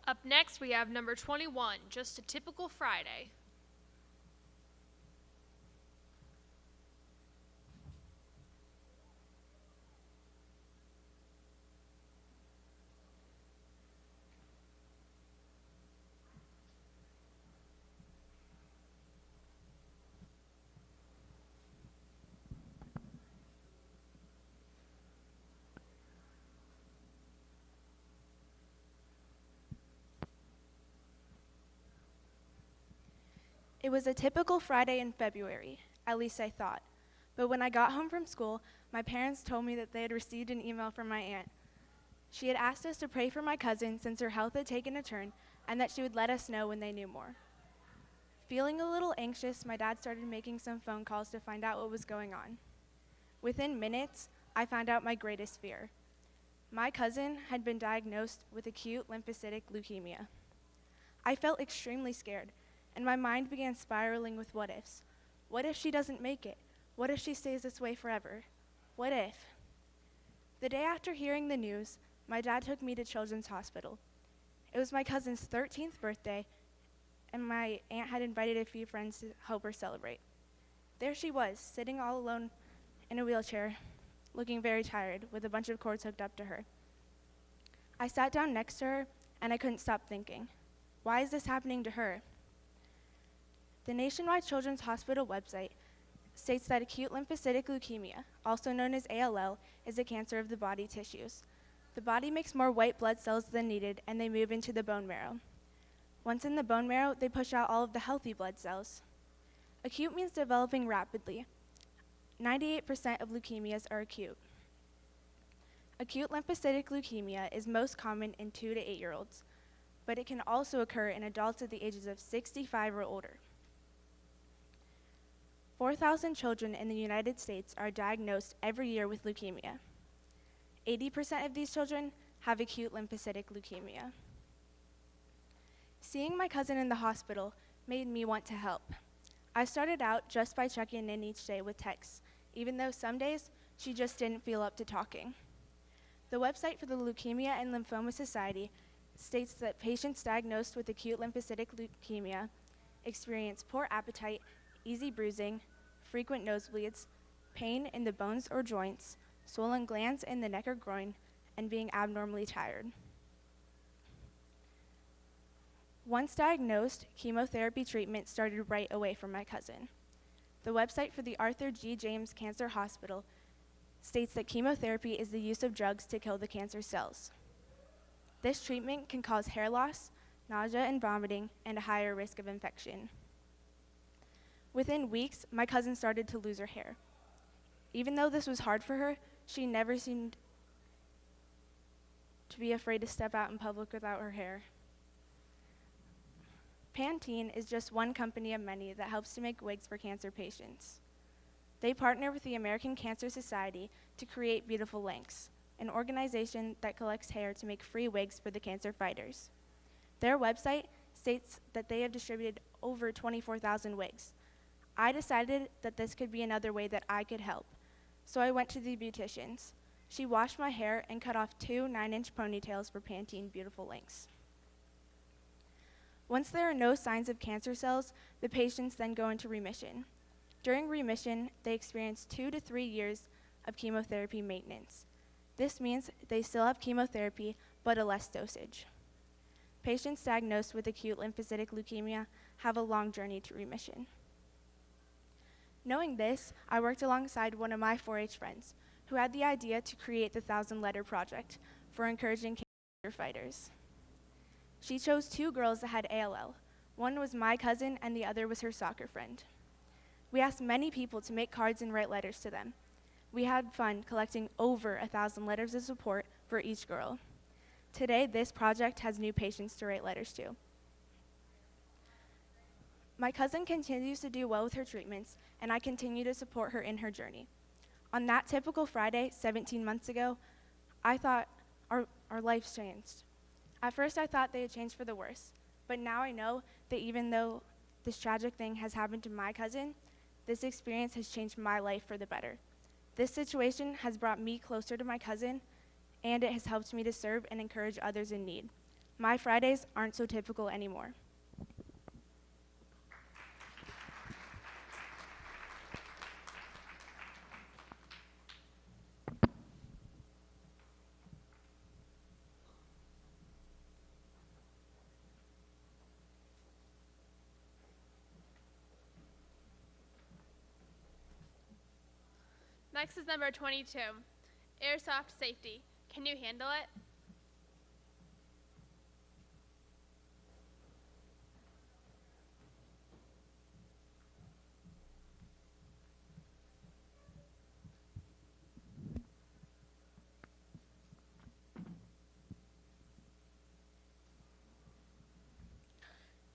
Up next, we have number 21, Just a Typical Friday. It was a typical Friday in February, at least I thought. But when I got home from school, my parents told me that they had received an email from my aunt. She had asked us to pray for my cousin since her health had taken a turn, and that she would let us know when they knew more. Feeling a little anxious, my dad started making some phone calls to find out what was going on. Within minutes, I found out my greatest fear. My cousin had been diagnosed with acute lymphocytic leukemia. I felt extremely scared, and my mind began spiraling with what ifs. What if she doesn't make it? What if she stays this way forever? What if? The day after hearing the news, my dad took me to Children's Hospital. It was my cousin's 13th birthday, and my aunt had invited a few friends to help her celebrate. There she was, sitting all alone in a wheelchair, looking very tired, with a bunch of cords hooked up to her. I sat down next to her, and I couldn't stop thinking, why is this happening to her? The Nationwide Children's Hospital website states that acute lymphocytic leukemia, also known as ALL, is a cancer of the body tissues. The body makes more white blood cells than needed, and they move into the bone marrow. Once in the bone marrow, they push out all of the healthy blood cells. Acute means developing rapidly. 98% of leukemias are acute. Acute lymphocytic leukemia is most common in 2 to 8-year-olds, but it can also occur in adults at the ages of 65 or older. 4,000 children in the United States are diagnosed every year with leukemia. 80% of these children have acute lymphocytic leukemia. Seeing my cousin in the hospital made me want to help. I started out just by checking in each day with texts, even though some days she just didn't feel up to talking. The website for the Leukemia and Lymphoma Society states that patients diagnosed with acute lymphocytic leukemia experience poor appetite, easy bruising, frequent nosebleeds, pain in the bones or joints, swollen glands in the neck or groin, and being abnormally tired. Once diagnosed, chemotherapy treatment started right away for my cousin. The website for the Arthur G. James Cancer Hospital states that chemotherapy is the use of drugs to kill the cancer cells. This treatment can cause hair loss, nausea and vomiting, and a higher risk of infection. Within weeks, my cousin started to lose her hair. Even though this was hard for her, she never seemed to be afraid to step out in public without her hair. Pantene is just one company of many that helps to make wigs for cancer patients. They partner with the American Cancer Society to create Beautiful Lengths, an organization that collects hair to make free wigs for the cancer fighters. Their website states that they have distributed over 24,000 wigs. I decided that this could be another way that I could help, so I went to the beauticians. She washed my hair and cut off 2 9-inch ponytails for Pantene Beautiful Lengths. Once there are no signs of cancer cells, the patients then go into remission. During remission, they experience 2 to 3 years of chemotherapy maintenance. This means they still have chemotherapy, but a less dosage. Patients diagnosed with acute lymphocytic leukemia have a long journey to remission. Knowing this, I worked alongside one of my 4-H friends, who had the idea to create the 1,000-Letter Project for encouraging cancer fighters. She chose 2 girls that had ALL. One was my cousin, and the other was her soccer friend. We asked many people to make cards and write letters to them. We had fun collecting over 1,000 letters of support for each girl. Today, this project has new patients to write letters to. My cousin continues to do well with her treatments, and I continue to support her in her journey. On that typical Friday, 17 months ago, I thought our lives changed. At first, I thought they had changed for the worse, but now I know that even though this tragic thing has happened to my cousin, this experience has changed my life for the better. This situation has brought me closer to my cousin, and it has helped me to serve and encourage others in need. My Fridays aren't so typical anymore. Next is number 22, airsoft safety. Can you handle it?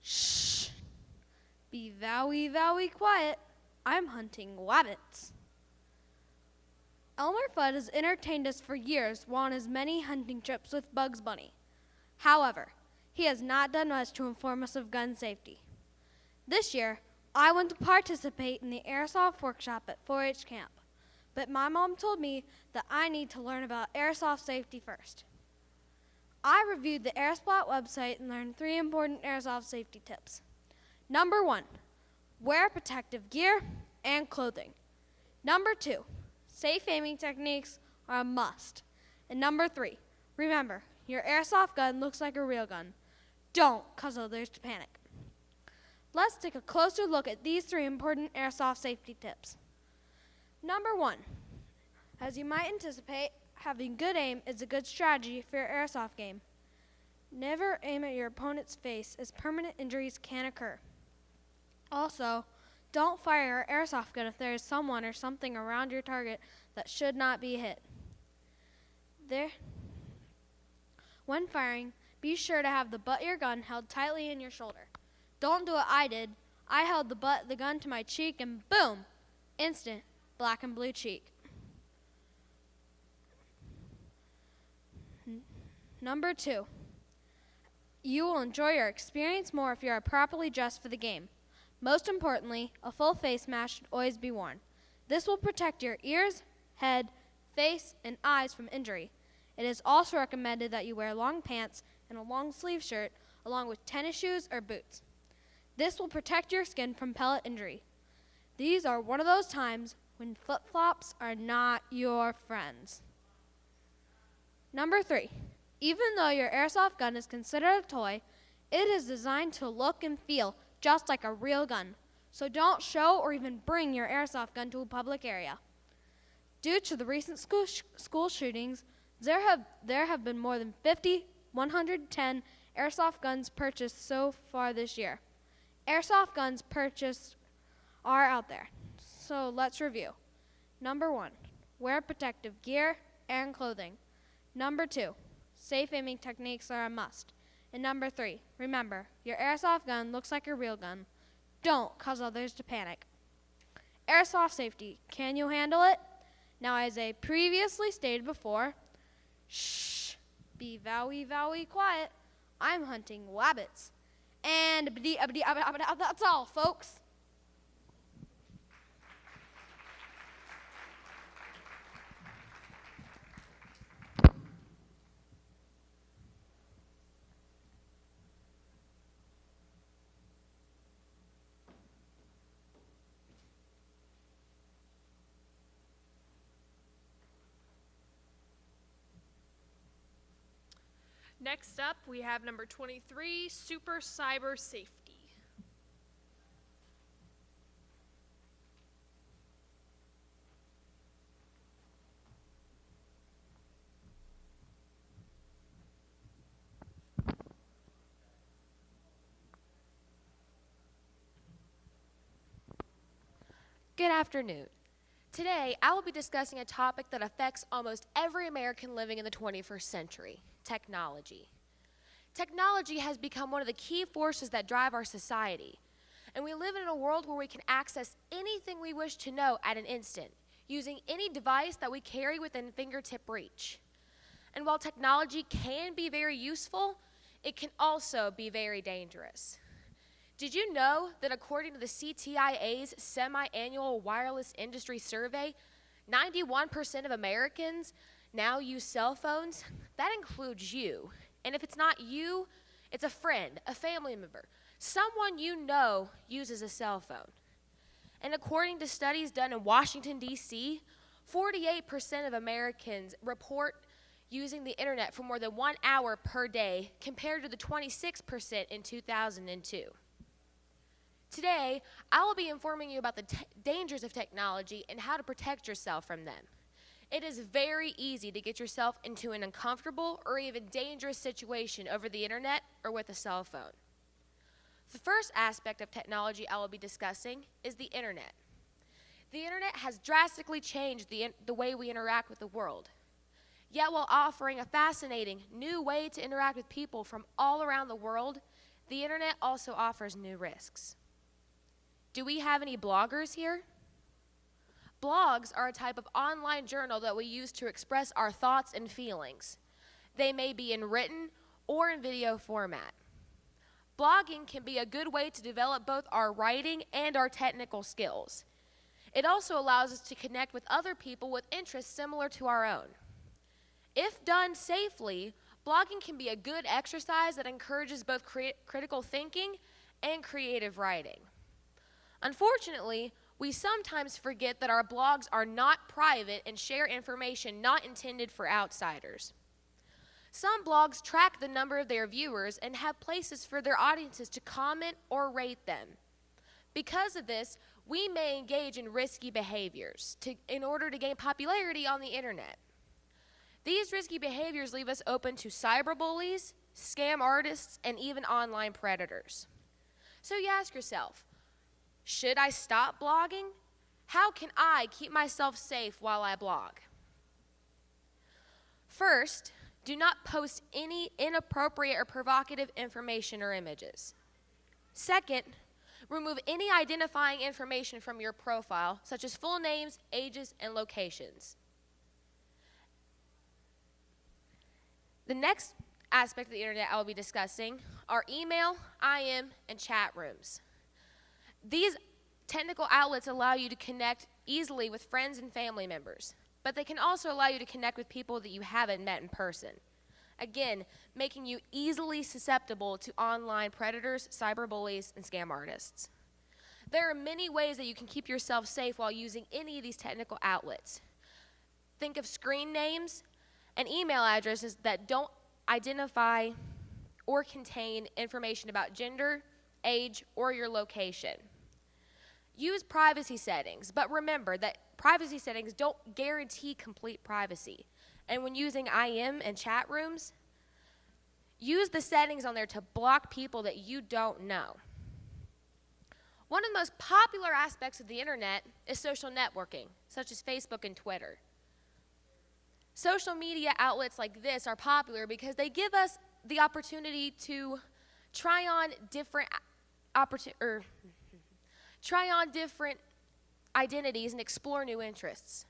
Shh. Be very quiet. I'm hunting rabbits. Elmer Fudd has entertained us for years while on his many hunting trips with Bugs Bunny. However, he has not done much to inform us of gun safety. This year, I went to participate in the airsoft workshop at 4-H camp, but my mom told me that I need to learn about airsoft safety first. I reviewed the Airsplat website and learned 3 important airsoft safety tips. Number 1, wear protective gear and clothing. Number 2, safe aiming techniques are a must. And number 3, remember, your airsoft gun looks like a real gun. Don't cause others to panic. Let's take a closer look at these 3 important airsoft safety tips. Number 1, as you might anticipate, having good aim is a good strategy for your airsoft game. Never aim at your opponent's face, as permanent injuries can occur. Also, don't fire your airsoft gun if there is someone or something around your target that should not be hit. When firing, be sure to have the butt of your gun held tightly in your shoulder. Don't do what I did. I held the butt of the gun to my cheek and boom, instant black and blue cheek. Number 2, you will enjoy your experience more if you are properly dressed for the game. Most importantly, a full face mask should always be worn. This will protect your ears, head, face, and eyes from injury. It is also recommended that you wear long pants and a long sleeve shirt along with tennis shoes or boots. This will protect your skin from pellet injury. These are one of those times when flip-flops are not your friends. Number 3, even though your airsoft gun is considered a toy, it is designed to look and feel just like a real gun. So don't show or even bring your airsoft gun to a public area. Due to the recent school shootings, there have been more than 110 airsoft guns purchased so far this year. Airsoft guns purchased are out there. So let's review. Number 1, wear protective gear and clothing. Number 2, safe aiming techniques are a must. And number 3, remember, your airsoft gun looks like a real gun. Don't cause others to panic. Airsoft safety, can you handle it? Now, as I previously stated before, shh, be very quiet. I'm hunting rabbits. And that's all, folks. Next up, we have number 23, super cyber safety. Good afternoon. Today, I will be discussing a topic that affects almost every American living in the 21st century, technology. Technology has become one of the key forces that drive our society, and we live in a world where we can access anything we wish to know at an instant, using any device that we carry within fingertip reach. And while technology can be very useful, it can also be very dangerous. Did you know that according to the CTIA's semi-annual wireless industry survey, 91% of Americans now use cell phones? That includes you. And if it's not you, it's a friend, a family member, someone you know uses a cell phone. And according to studies done in Washington, D.C., 48% of Americans report using the internet for more than 1 hour per day, compared to the 26% in 2002. Today, I will be informing you about the dangers of technology and how to protect yourself from them. It is very easy to get yourself into an uncomfortable or even dangerous situation over the internet or with a cell phone. The first aspect of technology I will be discussing is the internet. The internet has drastically changed the way we interact with the world. Yet while offering a fascinating new way to interact with people from all around the world, the internet also offers new risks. Do we have any bloggers here? Blogs are a type of online journal that we use to express our thoughts and feelings. They may be in written or in video format. Blogging can be a good way to develop both our writing and our technical skills. It also allows us to connect with other people with interests similar to our own. If done safely, blogging can be a good exercise that encourages both critical thinking and creative writing. Unfortunately, we sometimes forget that our blogs are not private and share information not intended for outsiders. Some blogs track the number of their viewers and have places for their audiences to comment or rate them. Because of this, we may engage in risky behaviors in order to gain popularity on the internet. These risky behaviors leave us open to cyberbullies, scam artists, and even online predators. So you ask yourself, should I stop blogging? How can I keep myself safe while I blog? First, do not post any inappropriate or provocative information or images. Second, remove any identifying information from your profile, such as full names, ages, and locations. The next aspect of the internet I will be discussing are email, IM, and chat rooms. These technical outlets allow you to connect easily with friends and family members, but they can also allow you to connect with people that you haven't met in person. Again, making you easily susceptible to online predators, cyberbullies, and scam artists. There are many ways that you can keep yourself safe while using any of these technical outlets. Think of screen names and email addresses that don't identify or contain information about gender, age, or your location. Use privacy settings, but remember that privacy settings don't guarantee complete privacy. And when using IM and chat rooms, use the settings on there to block people that you don't know. One of the most popular aspects of the internet is social networking, such as Facebook and Twitter. Social media outlets like this are popular because they give us the opportunity to try on different identities and explore new interests.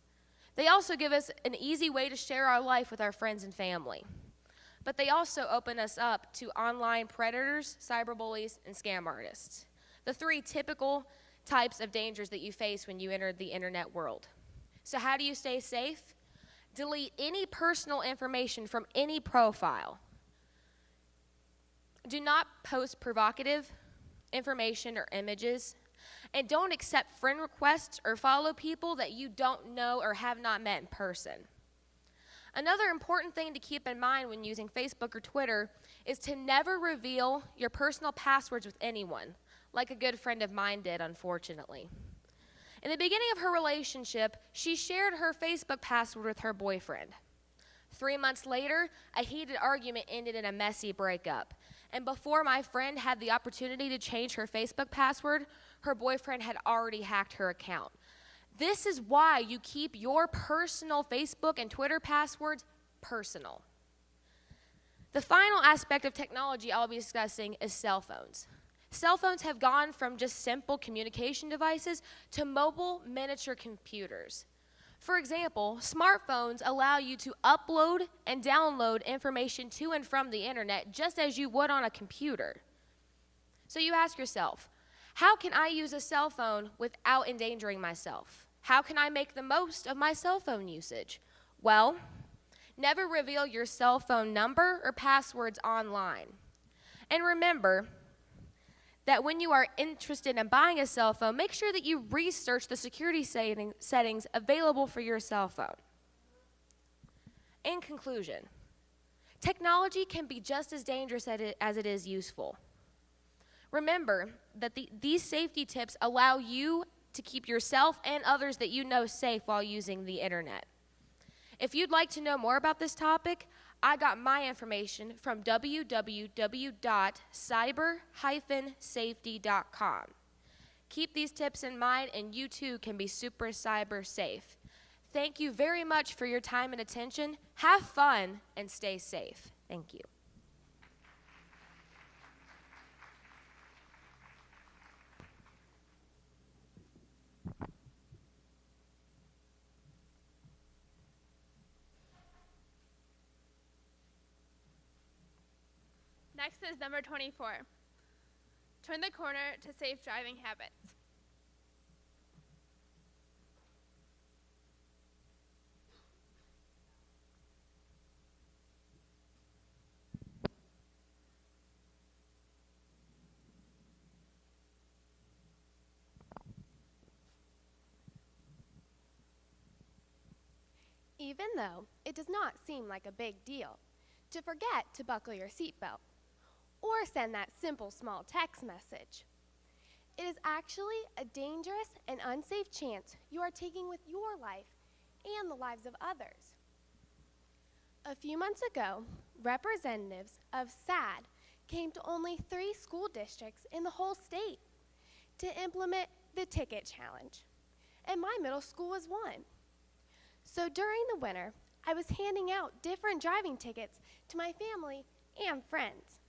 They also give us an easy way to share our life with our friends and family. But they also open us up to online predators, cyberbullies, and scam artists. The three typical types of dangers that you face when you enter the internet world. So how do you stay safe? Delete any personal information from any profile. Do not post provocative information or images. And don't accept friend requests or follow people that you don't know or have not met in person. Another important thing to keep in mind when using Facebook or Twitter is to never reveal your personal passwords with anyone, like a good friend of mine did, unfortunately. In the beginning of her relationship, she shared her Facebook password with her boyfriend. 3 months later, a heated argument ended in a messy breakup. And before my friend had the opportunity to change her Facebook password, her boyfriend had already hacked her account. This is why you keep your personal Facebook and Twitter passwords personal. The final aspect of technology I'll be discussing is cell phones. Cell phones have gone from just simple communication devices to mobile miniature computers. For example, smartphones allow you to upload and download information to and from the internet just as you would on a computer. So you ask yourself, how can I use a cell phone without endangering myself? How can I make the most of my cell phone usage? Well, never reveal your cell phone number or passwords online. And remember that when you are interested in buying a cell phone, make sure that you research the security settings available for your cell phone. In conclusion, technology can be just as dangerous as it is useful. Remember that these safety tips allow you to keep yourself and others that you know safe while using the internet. If you'd like to know more about this topic, I got my information from www.cyber-safety.com. Keep these tips in mind and you too can be super cyber safe. Thank you very much for your time and attention. Have fun and stay safe. Thank you. Next is number 24. Turn the corner to safe driving habits. Even though it does not seem like a big deal to forget to buckle your seatbelt or send that simple small text message, it is actually a dangerous and unsafe chance you are taking with your life and the lives of others. A few months ago, representatives of SAD came to only 3 school districts in the whole state to implement the ticket challenge, and my middle school was one. So during the winter, I was handing out different driving tickets to my family and friends.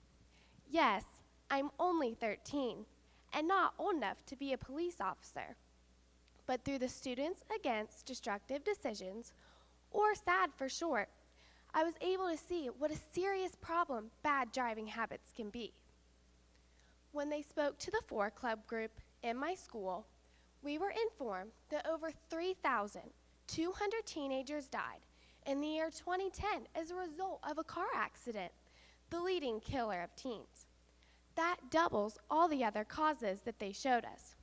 Yes, I'm only 13 and not old enough to be a police officer. But through the Students Against Destructive Decisions, or SAD for short, I was able to see what a serious problem bad driving habits can be. When they spoke to the 4 Club group in my school, we were informed that over 3,200 teenagers died in the year 2010 as a result of a car accident, the leading killer of teens. That doubles all the other causes that they showed us.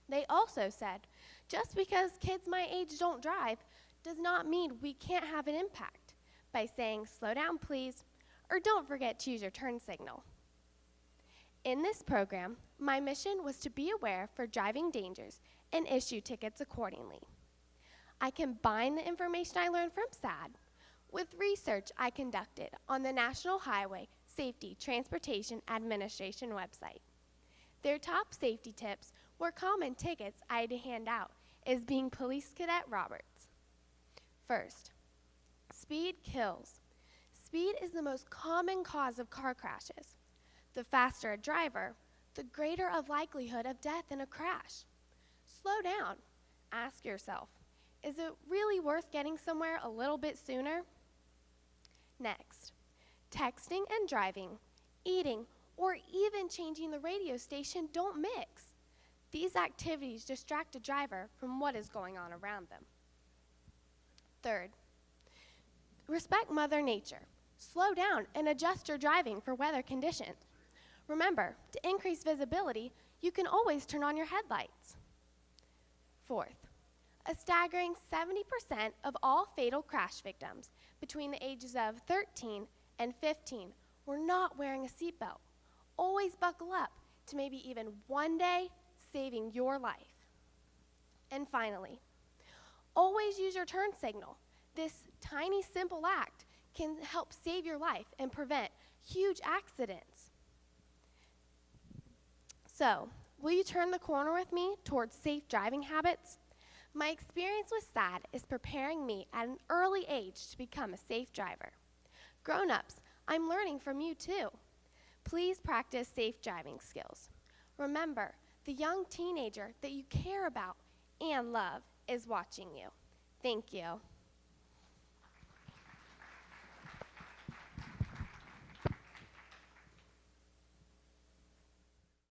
They also said, just because kids my age don't drive does not mean we can't have an impact by saying, slow down please, or don't forget to use your turn signal. In this program, my mission was to be aware for driving dangers and issue tickets accordingly. I combined the information I learned from SAD with research I conducted on the National Highway Safety Transportation Administration website. Their top safety tips were common tickets I had to hand out as being Police Cadet Roberts. First, speed kills. Speed is the most common cause of car crashes. The faster a driver, the greater a likelihood of death in a crash. Slow down. Ask yourself, is it really worth getting somewhere a little bit sooner? Next, texting and driving, eating, or even changing the radio station don't mix. These activities distract a driver from what is going on around them. Third, respect Mother Nature. Slow down and adjust your driving for weather conditions. Remember, to increase visibility, you can always turn on your headlights. Fourth, a staggering 70% of all fatal crash victims between the ages of 13 and 15 were not wearing a seatbelt. Always buckle up to maybe even one day saving your life. And finally, always use your turn signal. This tiny, simple act can help save your life and prevent huge accidents. So, will you turn the corner with me towards safe driving habits? My experience with SAD is preparing me at an early age to become a safe driver. Grown-ups, I'm learning from you too. Please practice safe driving skills. Remember, the young teenager that you care about and love is watching you. Thank you.